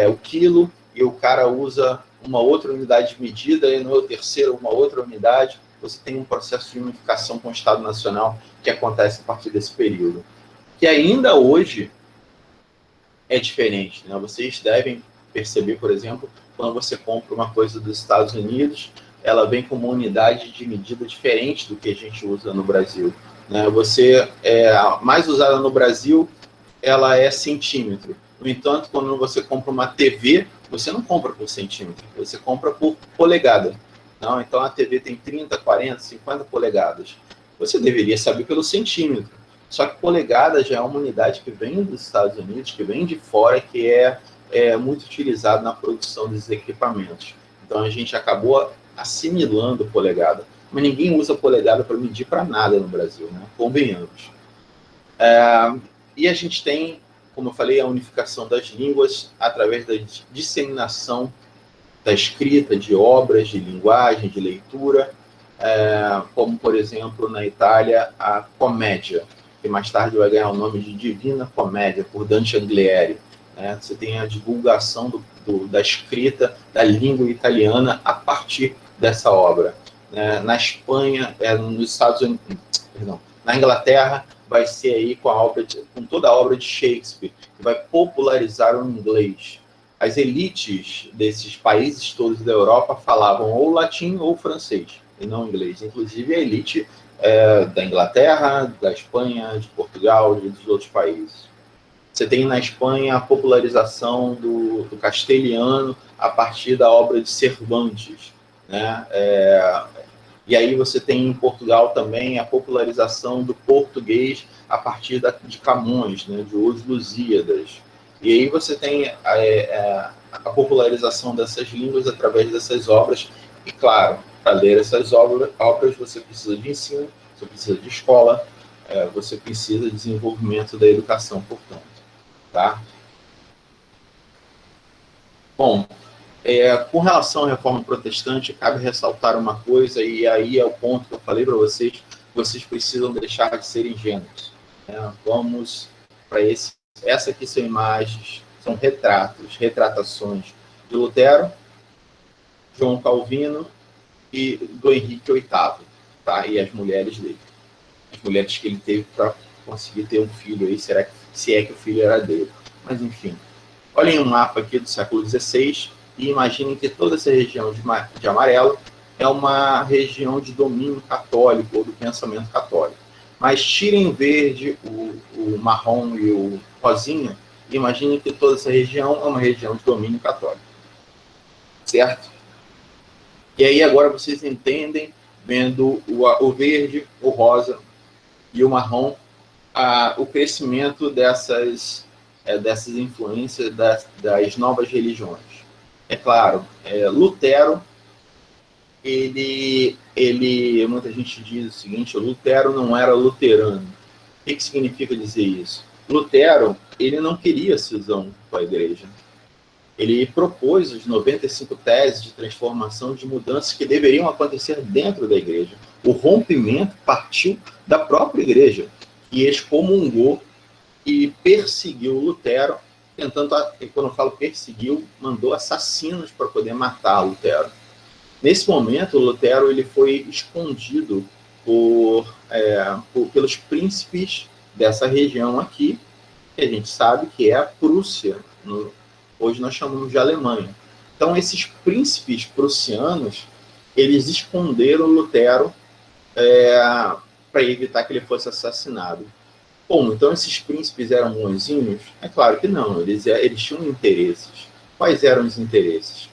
o quilo e o cara usa uma outra unidade de medida e no terceiro uma outra unidade. Você tem um processo de unificação com o Estado Nacional que acontece a partir desse período. Que ainda hoje é diferente, né? Vocês devem perceber, por exemplo, quando você compra uma coisa dos Estados Unidos, ela vem com uma unidade de medida diferente do que a gente usa no Brasil, né? A mais usada no Brasil, ela é centímetro. No entanto, quando você compra uma TV, você não compra por centímetro, você compra por polegada. Não? Então a TV tem 30, 40, 50 polegadas. Você deveria saber pelo centímetro. Só que polegada já é uma unidade que vem dos Estados Unidos, que vem de fora, que é muito utilizada na produção desses equipamentos. Então a gente acabou assimilando polegada. Mas ninguém usa polegada para medir para nada no Brasil, né? Convenhamos. E a gente tem, como eu falei, a unificação das línguas através da disseminação da escrita, de obras, de linguagem, de leitura, como, por exemplo, na Itália, a comédia, que mais tarde vai ganhar o nome de Divina Comédia, por Dante Alighieri. Né? Você tem a divulgação da escrita da língua italiana a partir dessa obra. Na Espanha, nos Estados Unidos, perdão, na Inglaterra, vai ser aí com toda a obra de Shakespeare, que vai popularizar o inglês. As elites desses países todos da Europa falavam ou latim ou francês, e não inglês. Inclusive a elite da Inglaterra, da Espanha, de Portugal e dos outros países. Você tem na Espanha a popularização do castelhano a partir da obra de Cervantes, né? E aí você tem em Portugal também a popularização do português a partir de Camões, né, de Os Lusíadas. E aí você tem a popularização dessas línguas através dessas obras. E claro, para ler essas obras você precisa de ensino, você precisa de escola, você precisa de desenvolvimento da educação, portanto. Tá? Bom, com relação à reforma protestante, cabe ressaltar uma coisa, e aí é o ponto que eu falei para vocês precisam deixar de ser ingênuos. Né? Vamos para essa aqui são imagens, são retratações de Lutero, João Calvino e do Henrique VIII, tá? E as mulheres dele. As mulheres que ele teve para conseguir ter um filho aí, se é que o filho era dele. Mas enfim, olhem um mapa aqui do século XVI, e imaginem que toda essa região de amarelo é uma região de domínio católico, ou do pensamento católico. Mas tirem verde, o marrom e o rosinha, e imaginem que toda essa região é uma região de domínio católico. Certo? E aí agora vocês entendem, vendo o verde, o rosa e o marrom, o crescimento dessas influências das novas religiões. É claro, Lutero, muita gente diz o seguinte: Lutero não era luterano. O que significa dizer isso? Lutero, ele não queria cisão com a igreja. Ele propôs os 95 teses de transformação, de mudanças que deveriam acontecer dentro da igreja. O rompimento partiu da própria igreja, que excomungou e perseguiu Lutero, quando eu falo perseguiu, mandou assassinos para poder matar Lutero. Nesse momento, Lutero ele foi escondido pelos príncipes dessa região aqui, que a gente sabe que é a Prússia, hoje nós chamamos de Alemanha. Então, esses príncipes prussianos, eles esconderam Lutero para evitar que ele fosse assassinado. Bom, então esses príncipes eram bonzinhos? É claro que não, eles tinham interesses. Quais eram os interesses?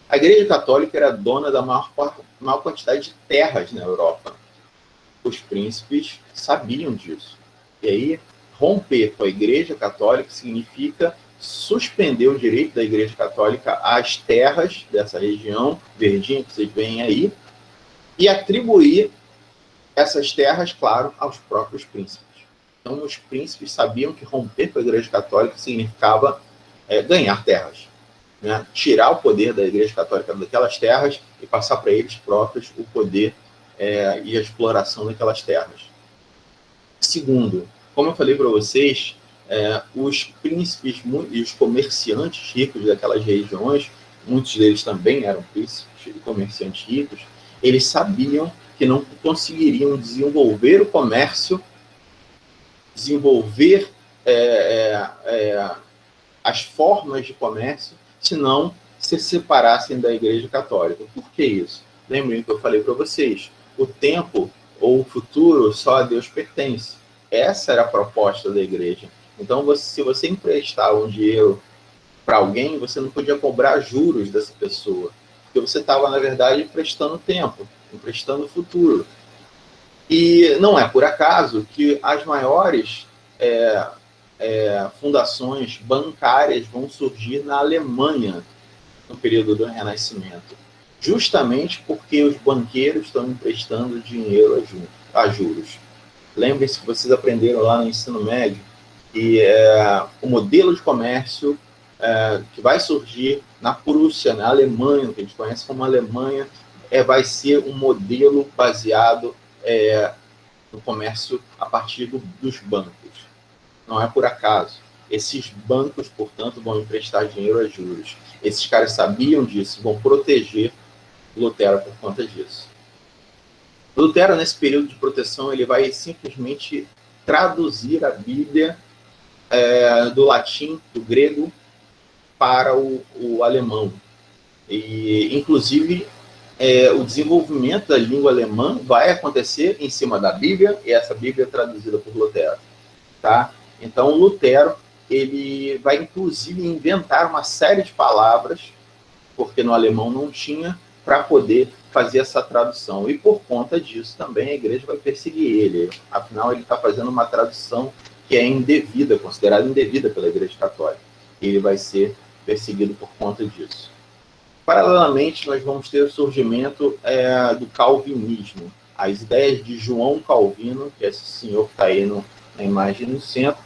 A Igreja Católica era dona da maior quantidade de terras na Europa. Os príncipes sabiam disso. E aí, romper com a Igreja Católica significa suspender o direito da Igreja Católica às terras dessa região verdinha que vocês veem aí e atribuir essas terras, claro, aos próprios príncipes. Então, os príncipes sabiam que romper com a Igreja Católica significava ganhar terras, né? Tirar o poder da Igreja Católica daquelas terras e passar para eles próprios o poder e a exploração daquelas terras. Segundo, como eu falei para vocês, os príncipes e os comerciantes ricos daquelas regiões, muitos deles também eram príncipes e comerciantes ricos, eles sabiam que não conseguiriam desenvolver o comércio, desenvolver as formas de comércio, se não se separassem da Igreja Católica. Por que isso? Lembrem que eu falei para vocês, o tempo ou o futuro só a Deus pertence. Essa era a proposta da igreja. Então, se você emprestava um dinheiro para alguém, você não podia cobrar juros dessa pessoa, porque você estava, na verdade, emprestando tempo, emprestando futuro. E não é por acaso que as maiores fundações bancárias vão surgir na Alemanha no período do Renascimento, justamente porque os banqueiros estão emprestando dinheiro a juros. Lembrem-se que vocês aprenderam lá no ensino médio que o modelo de comércio que vai surgir na Prússia, na Alemanha, que a gente conhece como Alemanha, vai ser um modelo baseado no comércio a partir dos bancos. Não é por acaso. Esses bancos, portanto, vão emprestar dinheiro a juros. Esses caras sabiam disso, vão proteger Lutero por conta disso. Lutero, nesse período de proteção, ele vai simplesmente traduzir a Bíblia do latim, do grego, para o alemão. E, inclusive, o desenvolvimento da língua alemã vai acontecer em cima da Bíblia, e essa Bíblia é traduzida por Lutero. Tá? Então, Lutero ele vai, inclusive, inventar uma série de palavras, porque no alemão não tinha, para poder fazer essa tradução. E por conta disso também a igreja vai perseguir ele. Afinal, ele está fazendo uma tradução que é indevida, considerada indevida pela Igreja Católica. E ele vai ser perseguido por conta disso. Paralelamente, nós vamos ter o surgimento do calvinismo. As ideias de João Calvino, que é esse senhor que está aí na imagem no centro.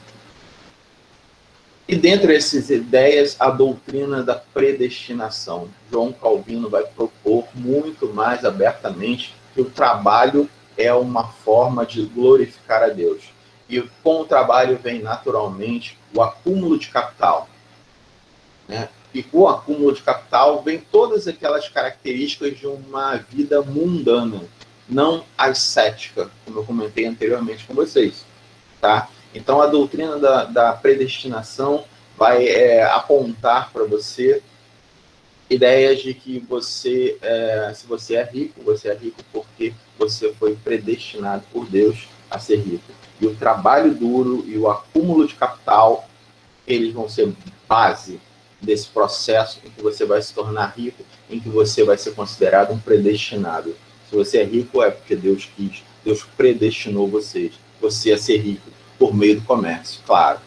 E dentre essas ideias, a doutrina da predestinação. João Calvino vai propor muito mais abertamente que o trabalho é uma forma de glorificar a Deus. E com o trabalho vem naturalmente o acúmulo de capital, né? E com o acúmulo de capital vem todas aquelas características de uma vida mundana, não ascética, como eu comentei anteriormente com vocês, tá? Então, a doutrina da predestinação vai apontar para você ideias de que se você é rico porque você foi predestinado por Deus a ser rico. E o trabalho duro e o acúmulo de capital, eles vão ser base desse processo em que você vai se tornar rico, em que você vai ser considerado um predestinado. Se você é rico, é porque Deus quis, Deus predestinou você a ser rico por meio do comércio, claro.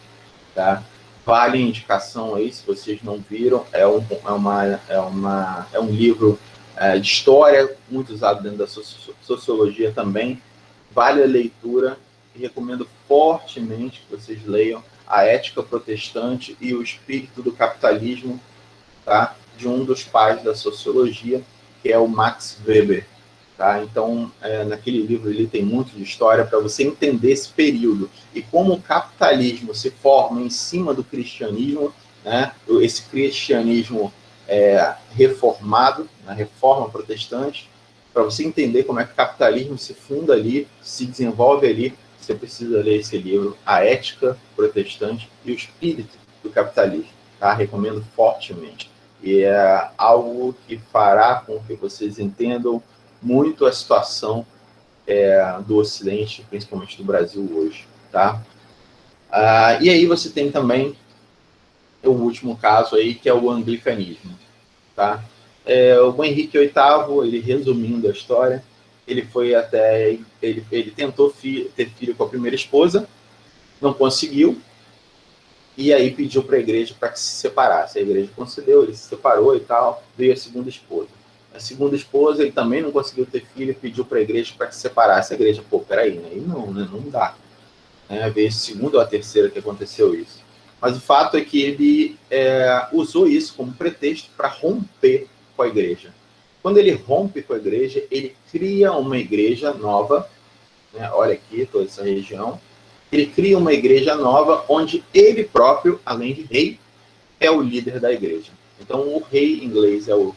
Tá? Vale a indicação aí, se vocês não viram, é um livro de história, muito usado dentro da sociologia também. Vale a leitura e recomendo fortemente que vocês leiam A Ética Protestante e o Espírito do Capitalismo, tá? De um dos pais da sociologia, que é o Max Weber. Tá? Então, naquele livro ele tem muito de história para você entender esse período e como o capitalismo se forma em cima do cristianismo, né? Esse cristianismo reformado, na reforma protestante, para você entender como é que o capitalismo se funda ali, se desenvolve ali, você precisa ler esse livro, A Ética Protestante e o Espírito do Capitalismo. Tá? Recomendo fortemente. E é algo que fará com que vocês entendam muito a situação do Ocidente, principalmente do Brasil hoje, tá? E aí você tem também o último caso aí, que é o anglicanismo, tá? O Henrique VIII, ele resumindo a história, ele foi até, ele tentou ter filho com a primeira esposa, não conseguiu, e aí pediu para a igreja para que se separasse. A igreja concedeu, ele se separou e tal, veio a segunda esposa. A segunda esposa, ele também não conseguiu ter filho, pediu para a igreja para que se separasse. A igreja, pô, peraí, né? Não, né? Não dá. Veio a segunda ou a terceira que aconteceu isso. Mas o fato é que ele usou isso como pretexto para romper com a igreja. Quando ele rompe com a igreja, ele cria uma igreja nova, né? Olha aqui, toda essa região. Ele cria uma igreja nova onde ele próprio, além de rei, é o líder da igreja. Então, o rei inglês é o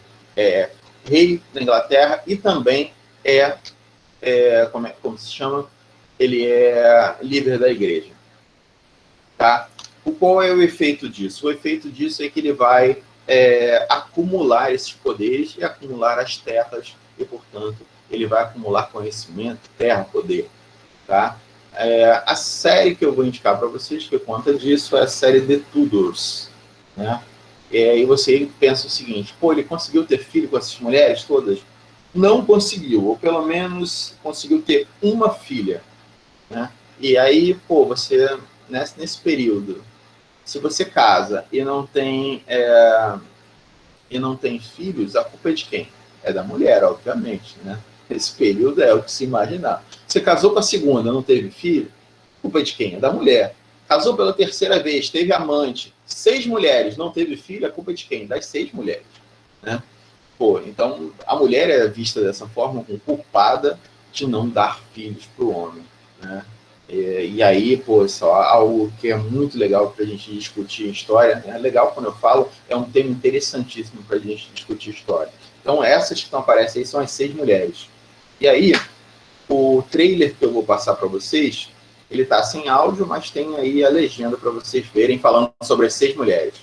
rei da Inglaterra e também como se chama? Ele é líder da igreja. Tá? Qual é o efeito disso? O efeito disso é que ele vai acumular esses poderes e acumular as terras e, portanto, ele vai acumular conhecimento, terra, poder. Tá? A série que eu vou indicar para vocês que conta disso é a série The Tudors. Né? E aí você pensa o seguinte, pô, ele conseguiu ter filho com essas mulheres todas? Não conseguiu, ou pelo menos conseguiu ter uma filha. Né? E aí, pô, você, nesse período, se você casa e não tem filhos, a culpa é de quem? É da mulher, obviamente, né? Esse período é o que se imaginar. Você casou com a segunda, não teve filho, culpa é de quem? É da mulher. Casou pela terceira vez, teve amante, 6 mulheres, não teve filho, a culpa é de quem? Das 6 mulheres, né? Pô, então a mulher é vista dessa forma como culpada de não dar filhos para o homem, né? E aí, pô, só algo que é muito legal para a gente discutir história, né? Legal quando eu falo, é um tema interessantíssimo para a gente discutir história. Então, essas que estão aparecendo aí são as 6 mulheres. E aí, o trailer que eu vou passar para vocês, ele está sem áudio, mas tem aí a legenda para vocês verem, falando sobre as 6 mulheres.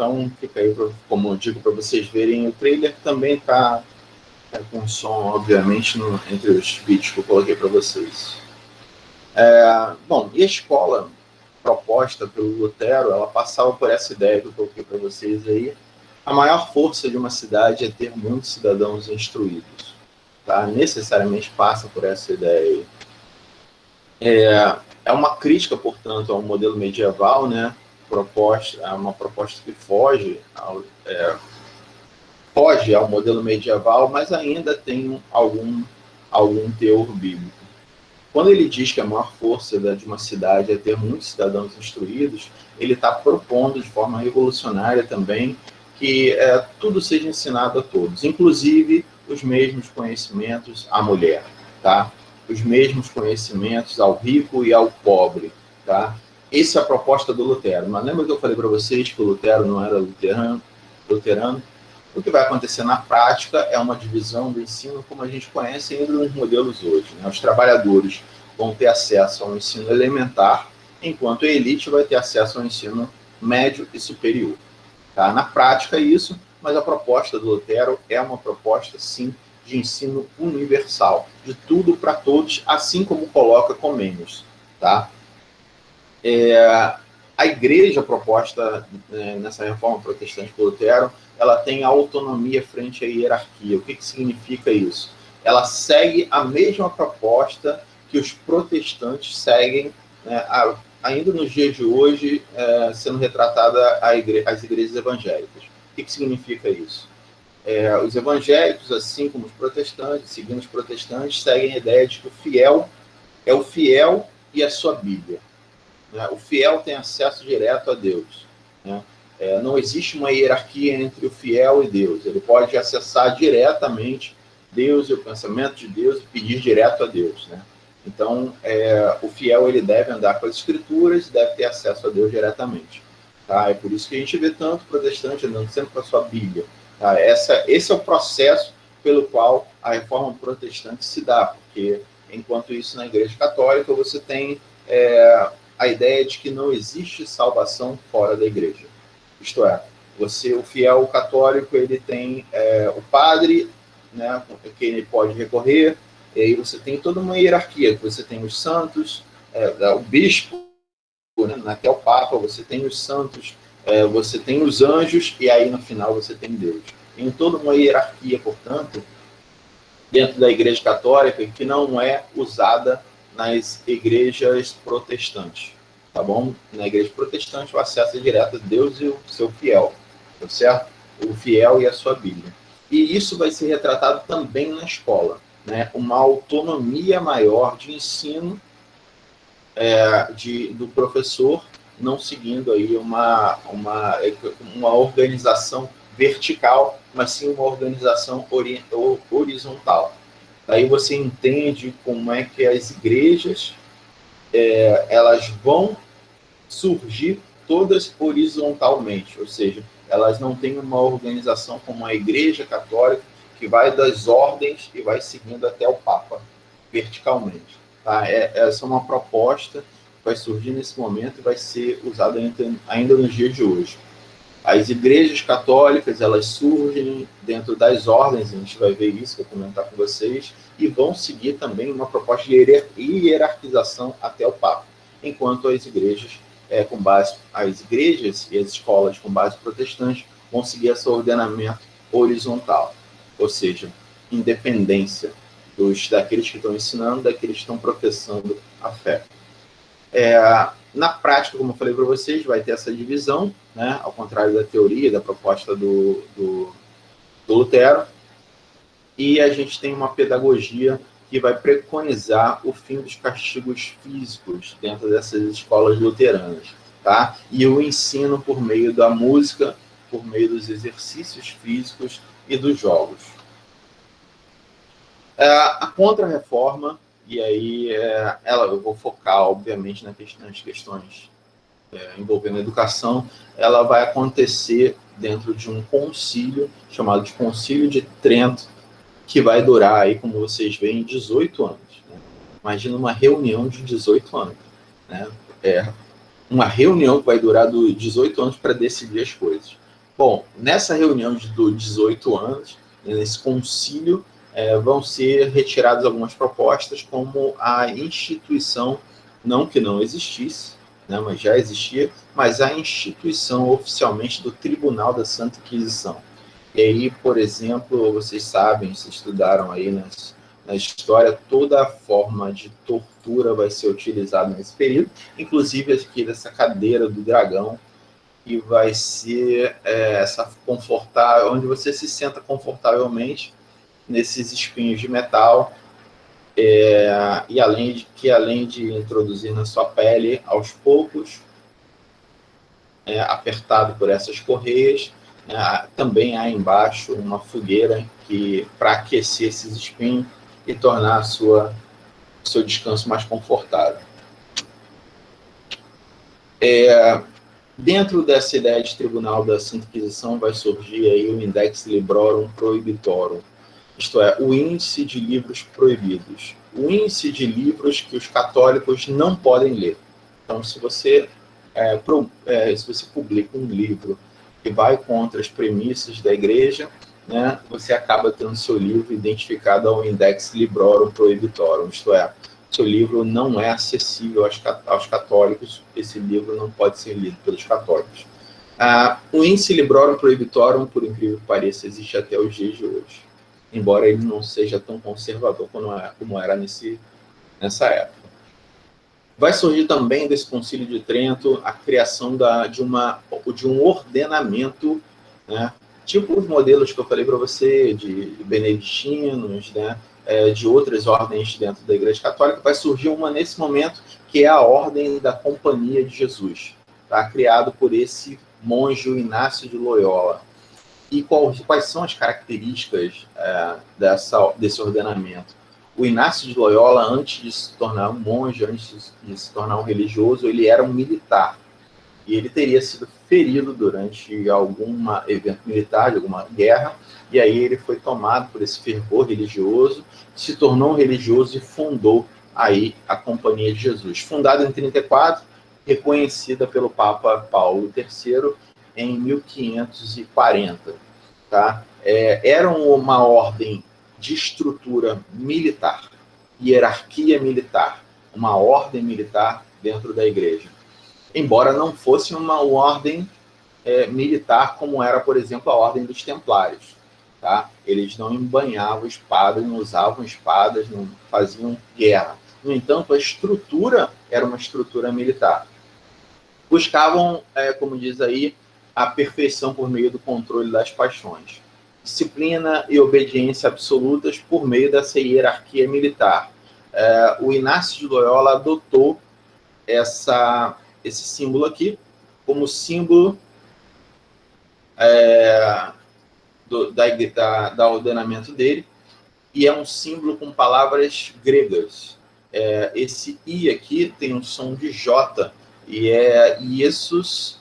Então, fica aí, como eu digo, para vocês verem. O trailer também está com som, obviamente, entre os vídeos que eu coloquei para vocês. Bom, e a escola proposta pelo Lutero, ela passava por essa ideia que eu coloquei para vocês aí. A maior força de uma cidade é ter muitos cidadãos instruídos. Tá? Necessariamente passa por essa ideia aí. É uma crítica, portanto, ao modelo medieval, né? É uma proposta que foge ao modelo medieval, mas ainda tem algum teor bíblico. Quando ele diz que a maior força de uma cidade é ter muitos cidadãos instruídos, ele está propondo de forma revolucionária também que tudo seja ensinado a todos, inclusive os mesmos conhecimentos à mulher, tá? Os mesmos conhecimentos ao rico e ao pobre, tá? Essa é a proposta do Lutero. Mas lembra que eu falei para vocês que o Lutero não era luterano? O que vai acontecer na prática é uma divisão do ensino como a gente conhece ainda nos modelos hoje, né? Os trabalhadores vão ter acesso ao ensino elementar, enquanto a elite vai ter acesso ao ensino médio e superior. Tá? Na prática é isso, mas a proposta do Lutero é uma proposta, sim, de ensino universal, de tudo para todos, assim como coloca Comênios. Tá? A igreja proposta nessa reforma protestante por Lutero, ela tem autonomia frente à hierarquia. O que significa isso? Ela segue a mesma proposta que os protestantes seguem, né, ainda nos dias de hoje, sendo retratada as igrejas evangélicas. O que significa isso? Os evangélicos, assim como os protestantes, seguindo os protestantes, seguem a ideia de que o fiel é o fiel e a sua Bíblia. O fiel tem acesso direto a Deus. Né? Não existe uma hierarquia entre o fiel e Deus. Ele pode acessar diretamente Deus e o pensamento de Deus e pedir direto a Deus. Né? Então, o fiel ele deve andar com as escrituras e deve ter acesso a Deus diretamente. Tá? É por isso que a gente vê tanto protestante andando sempre com a sua Bíblia. Tá? Esse é o processo pelo qual a reforma protestante se dá, porque, enquanto isso, na Igreja Católica, você tem a ideia de que não existe salvação fora da Igreja. Isto é, o fiel católico, ele tem o padre, né, que ele pode recorrer, e aí você tem toda uma hierarquia, você tem os santos, o bispo, né, até o papa, você tem os santos, você tem os anjos, e aí no final você tem Deus. Tem toda uma hierarquia, portanto, dentro da Igreja Católica, que não é usada nas igrejas protestantes, tá bom? Na igreja protestante, o acesso é direto a Deus e o seu fiel, tá certo? O fiel e a sua Bíblia. E isso vai ser retratado também na escola, né? Uma autonomia maior de ensino do professor, não seguindo aí uma organização vertical, mas sim uma organização horizontal. Daí você entende como é que as igrejas elas vão surgir todas horizontalmente, ou seja, elas não têm uma organização como a Igreja Católica, que vai das ordens e vai seguindo até o Papa, verticalmente. Tá? Essa é uma proposta que vai surgir nesse momento e vai ser usada ainda nos dias de hoje. As igrejas católicas, elas surgem dentro das ordens, a gente vai ver isso, vou comentar com vocês, e vão seguir também uma proposta de hierarquização até o Papa, enquanto as igrejas as igrejas e as escolas com base protestante vão seguir esse ordenamento horizontal, ou seja, independência daqueles que estão ensinando, daqueles que estão professando a fé. Na prática, como eu falei para vocês, vai ter essa divisão, né, ao contrário da teoria, da proposta do Lutero, e a gente tem uma pedagogia que vai preconizar o fim dos castigos físicos dentro dessas escolas luteranas, tá? E o ensino por meio da música, por meio dos exercícios físicos e dos jogos. A Contra-Reforma, e aí eu vou focar, obviamente, nas questões envolvendo a educação, ela vai acontecer dentro de um concílio, chamado de Concílio de Trento, que vai durar, aí, como vocês veem, 18 anos. Né? Imagina uma reunião de 18 anos. Né? Uma reunião que vai durar 18 anos para decidir as coisas. Bom, nessa reunião de 18 anos, nesse concílio, vão ser retiradas algumas propostas, como a instituição, não que não existisse, né, mas já existia, mas a instituição oficialmente do Tribunal da Santa Inquisição. E aí, por exemplo, vocês sabem, se estudaram aí na história, toda a forma de tortura vai ser utilizada nesse período, inclusive aqui dessa cadeira do dragão, que vai ser essa confortável, onde você se senta confortavelmente nesses espinhos de metal, e além de introduzir na sua pele aos poucos, apertado por essas correias, também há embaixo uma fogueira para aquecer esses espinhos e tornar o seu descanso mais confortável. Dentro dessa ideia de tribunal da Santa Inquisição vai surgir aí o Index Librorum Prohibitorum, isto é, o índice de livros proibidos, o índice de livros que os católicos não podem ler. Então, se você publica um livro que vai contra as premissas da igreja, né, você acaba tendo seu livro identificado ao Index Librorum Prohibitorum, isto é, seu livro não é acessível aos católicos, esse livro não pode ser lido pelos católicos. O índice Librorum Prohibitorum, por incrível que pareça, existe até os dias de hoje, embora ele não seja tão conservador como era nessa época. Vai surgir também desse Concílio de Trento a criação de um ordenamento, né, tipo os modelos que eu falei para você, de beneditinos, né, de outras ordens dentro da Igreja Católica. Vai surgir uma nesse momento, que é a Ordem da Companhia de Jesus, tá? Criado por esse monge Inácio de Loyola. E quais são as características desse ordenamento? O Inácio de Loyola, antes de se tornar um monge, antes de se tornar um religioso, ele era um militar. E ele teria sido ferido durante algum evento militar, de alguma guerra, e aí ele foi tomado por esse fervor religioso, se tornou um religioso e fundou aí a Companhia de Jesus. Fundada em 34, reconhecida pelo Papa Paulo III em 1540. Tá? Era uma ordem de estrutura militar, hierarquia militar, uma ordem militar dentro da igreja. Embora não fosse uma ordem militar como era, por exemplo, a Ordem dos Templários. Tá? Eles não embanhavam espadas, não usavam espadas, não faziam guerra. No entanto, a estrutura era uma estrutura militar. Buscavam, como diz aí, a perfeição por meio do controle das paixões. Disciplina e obediência absolutas por meio dessa hierarquia militar. O Inácio de Loyola adotou esse símbolo aqui como símbolo da ordenamento dele, e é um símbolo com palavras gregas. Esse I aqui tem um som de J, e é Iesus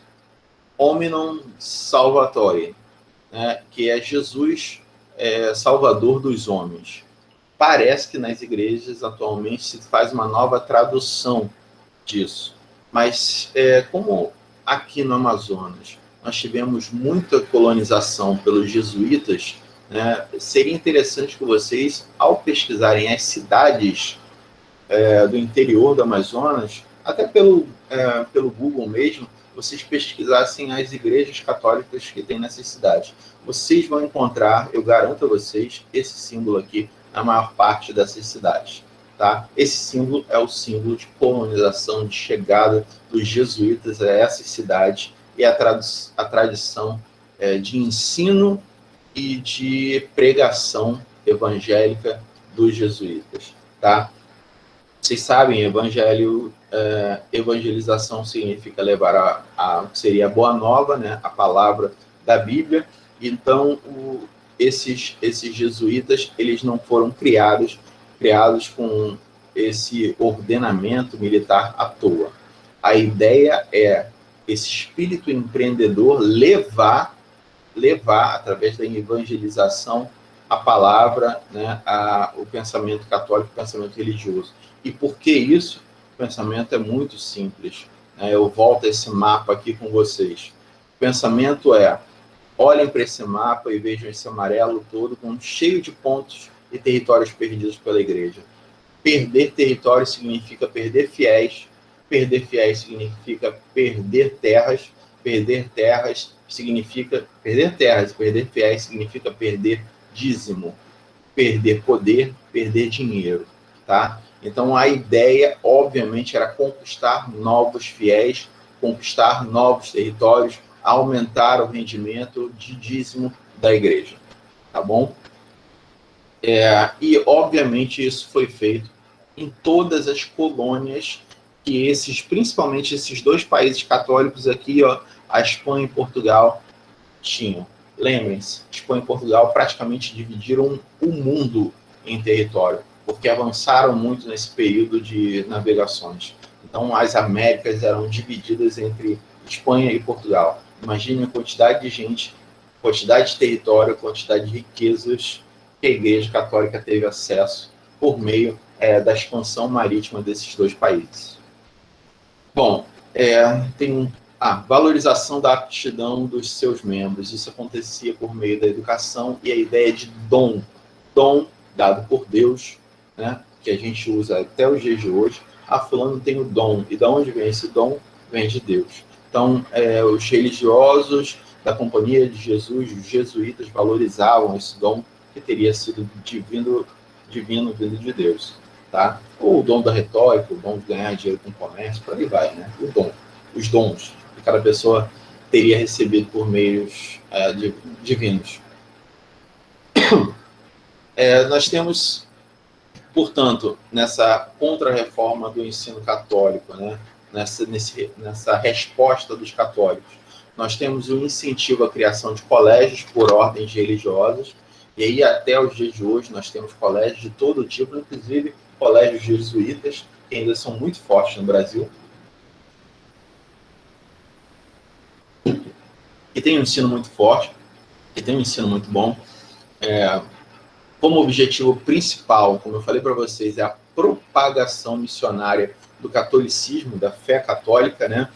Hominum Salvatore, né, que é Jesus Salvador dos homens. Parece que nas igrejas atualmente se faz uma nova tradução disso, mas como aqui no Amazonas nós tivemos muita colonização pelos jesuítas, né, seria interessante que vocês, ao pesquisarem as cidades do interior do Amazonas, até pelo Google mesmo, vocês pesquisassem as igrejas católicas que tem nessas cidades. Vocês vão encontrar, eu garanto a vocês, esse símbolo aqui na maior parte dessas cidades. Tá? Esse símbolo é o símbolo de colonização, de chegada dos jesuítas a essas cidades, e a tradição de ensino e de pregação evangélica dos jesuítas. Tá? Vocês sabem, evangelização significa levar seria a boa nova, né, a palavra da Bíblia. Então, esses jesuítas, eles não foram criados com esse ordenamento militar à toa. A ideia é esse espírito empreendedor levar através da evangelização, a palavra, né, o pensamento católico, o pensamento religioso. E por que isso? O pensamento é muito simples. Eu volto a esse mapa aqui com vocês. O pensamento Olhem para esse mapa e vejam esse amarelo todo, cheio de pontos e territórios perdidos pela igreja. Perder território significa perder fiéis significa perder terras significa perder terras, perder fiéis significa perder dízimo, perder poder, perder dinheiro, tá? Então a ideia, obviamente, era conquistar novos fiéis, conquistar novos territórios, aumentar o rendimento de dízimo da igreja, tá bom? E, obviamente, isso foi feito em todas as colônias que principalmente esses dois países católicos aqui, ó, a Espanha e Portugal, tinham. Lembrem-se, Espanha e Portugal praticamente dividiram o mundo em território, porque avançaram muito nesse período de navegações. Então, as Américas eram divididas entre Espanha e Portugal. Imagine a quantidade de gente, quantidade de território, quantidade de riquezas que a Igreja Católica teve acesso por meio da expansão marítima desses dois países. Bom, tem valorização da aptidão dos seus membros. Isso acontecia por meio da educação e a ideia de dom dado por Deus, né, que a gente usa até os dias de hoje. Fulano tem o dom. E de onde vem esse dom? Vem de Deus. Então, os religiosos da Companhia de Jesus, os jesuítas, valorizavam esse dom que teria sido divino vindo de Deus, tá? Ou o dom da retórica, o dom de ganhar dinheiro com comércio, por aí vai, né? Os dons que cada pessoa teria recebido por meios divinos. Nós temos, portanto, nessa contra-reforma do ensino católico, né? Nessa resposta dos católicos, nós temos um incentivo à criação de colégios por ordens religiosas, e aí até os dias de hoje nós temos colégios de todo tipo, inclusive colégios jesuítas, que ainda são muito fortes no Brasil, que tem um ensino muito forte, que tem um ensino muito bom. Como objetivo principal, como eu falei para vocês, é a propagação missionária do catolicismo, da fé católica, né?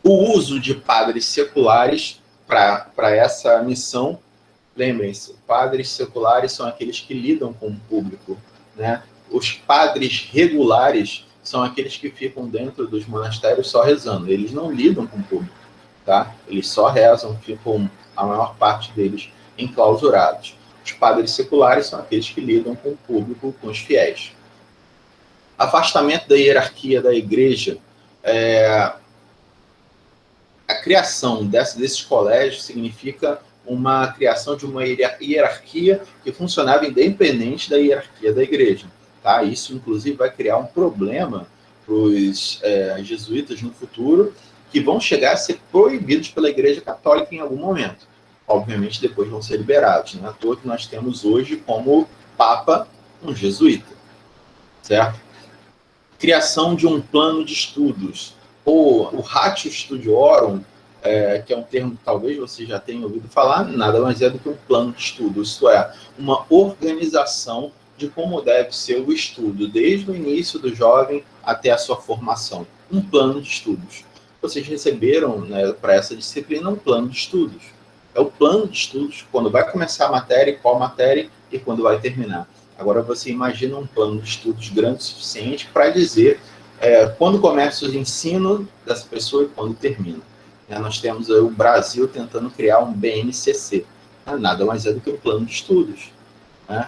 O uso de padres seculares para essa missão. Lembrem-se, padres seculares são aqueles que lidam com o público, né? Os padres regulares são aqueles que ficam dentro dos monastérios só rezando. Eles não lidam com o público, tá? Eles só rezam, ficam a maior parte deles enclausurados. Os padres seculares são aqueles que lidam com o público, com os fiéis. Afastamento da hierarquia da igreja. A criação desses colégios significa uma criação de uma hierarquia que funcionava independente da hierarquia da igreja. Tá? Isso, inclusive, vai criar um problema para os jesuítas no futuro, que vão chegar a ser proibidos pela Igreja Católica em algum momento. Obviamente, depois vão ser liberados. Não é à toa que nós temos hoje como Papa um jesuíta. Certo? Criação de um plano de estudos. O Ratio Studiorum, que é um termo que talvez você já tenha ouvido falar, nada mais é do que um plano de estudo. Isso é, uma organização de como deve ser o estudo, desde o início do jovem até a sua formação. Um plano de estudos. Vocês receberam, né, para essa disciplina um plano de estudos. É o plano de estudos, quando vai começar a matéria, qual matéria e quando vai terminar. Agora você imagina um plano de estudos grande o suficiente para dizer quando começa o ensino dessa pessoa e quando termina. Nós temos o Brasil tentando criar um BNCC. Nada mais é do que um plano de estudos. Né?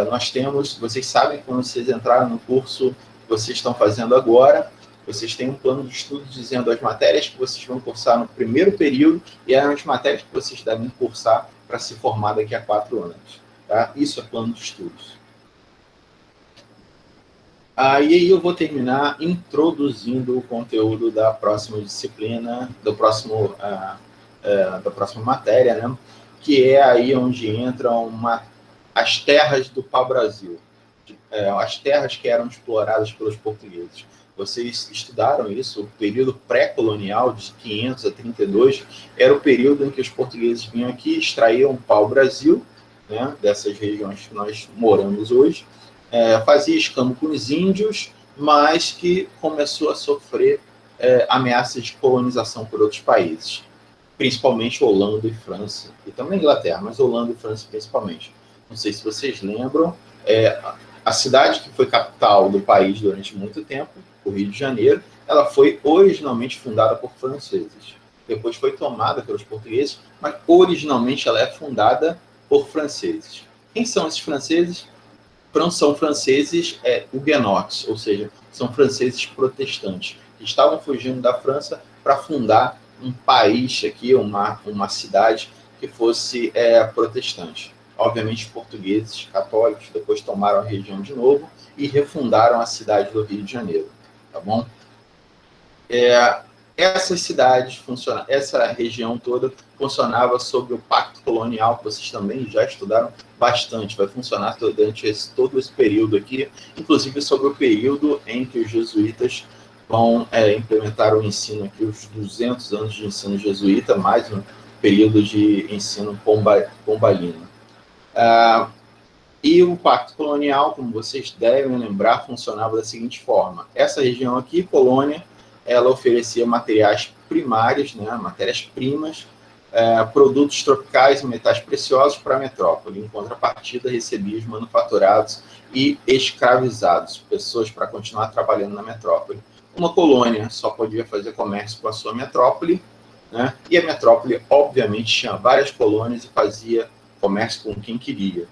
Nós temos, vocês sabem, quando vocês entraram no curso que vocês estão fazendo agora, vocês têm um plano de estudos dizendo as matérias que vocês vão cursar no primeiro período e as matérias que vocês devem cursar para se formar daqui a 4 anos. Tá? Isso é plano de estudos. E aí eu vou terminar introduzindo o conteúdo da próxima disciplina, da próxima matéria, né? Que é aí onde entram as terras do pau-brasil, as terras que eram exploradas pelos portugueses. Vocês estudaram isso, o período pré-colonial, de 500 a 32, era o período em que os portugueses vinham aqui, extraíam o pau-brasil, né, dessas regiões que nós moramos hoje, fazia escambo com os índios, mas que começou a sofrer ameaças de colonização por outros países. principalmente Holanda e França, e também Inglaterra, mas Holanda e França principalmente. Não sei se vocês lembram, a cidade que foi capital do país durante muito tempo, o Rio de Janeiro, ela foi originalmente fundada por franceses. Depois foi tomada pelos portugueses, mas originalmente ela é fundada por franceses. Quem são esses franceses? São franceses huguenotes, ou seja, são franceses protestantes, que estavam fugindo da França para fundar um país aqui, uma cidade que fosse protestante. Obviamente, portugueses, católicos, depois tomaram a região de novo e refundaram a cidade do Rio de Janeiro, tá bom? Essas cidades essa região toda funcionava sob o Pacto Colonial, que vocês também já estudaram bastante, vai funcionar durante todo esse período aqui, inclusive sobre o período em que os jesuítas vão implementar o ensino aqui, os 200 anos de ensino jesuíta, mais um período de ensino pombalino. E o Pacto Colonial, como vocês devem lembrar, funcionava da seguinte forma: essa região aqui, colônia, ela oferecia materiais primários, né, matérias-primas, produtos tropicais e metais preciosos para a metrópole. Em contrapartida, recebia os manufaturados e escravizados, pessoas para continuar trabalhando na metrópole. Uma colônia só podia fazer comércio com a sua metrópole, né, e a metrópole, obviamente, tinha várias colônias e fazia comércio com quem queria.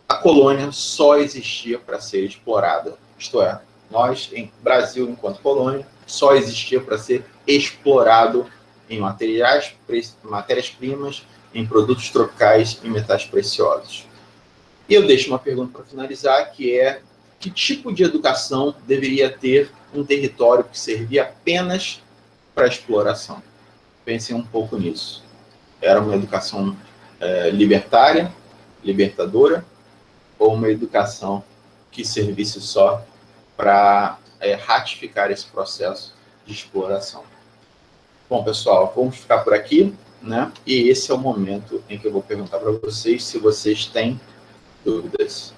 A colônia só existia para ser explorada, isto é, nós, em Brasil, enquanto colônia, só existia para ser explorado em matérias-primas, em produtos tropicais e metais preciosos. E eu deixo uma pergunta para finalizar, que é: que tipo de educação deveria ter um território que servia apenas para exploração? Pensem um pouco nisso. Era uma educação libertária, libertadora, ou uma educação que servisse só para ratificar esse processo de exploração? Bom, pessoal, vamos ficar por aqui, né? E esse é o momento em que eu vou perguntar para vocês se vocês têm dúvidas.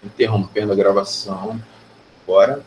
Interrompendo a gravação. Bora.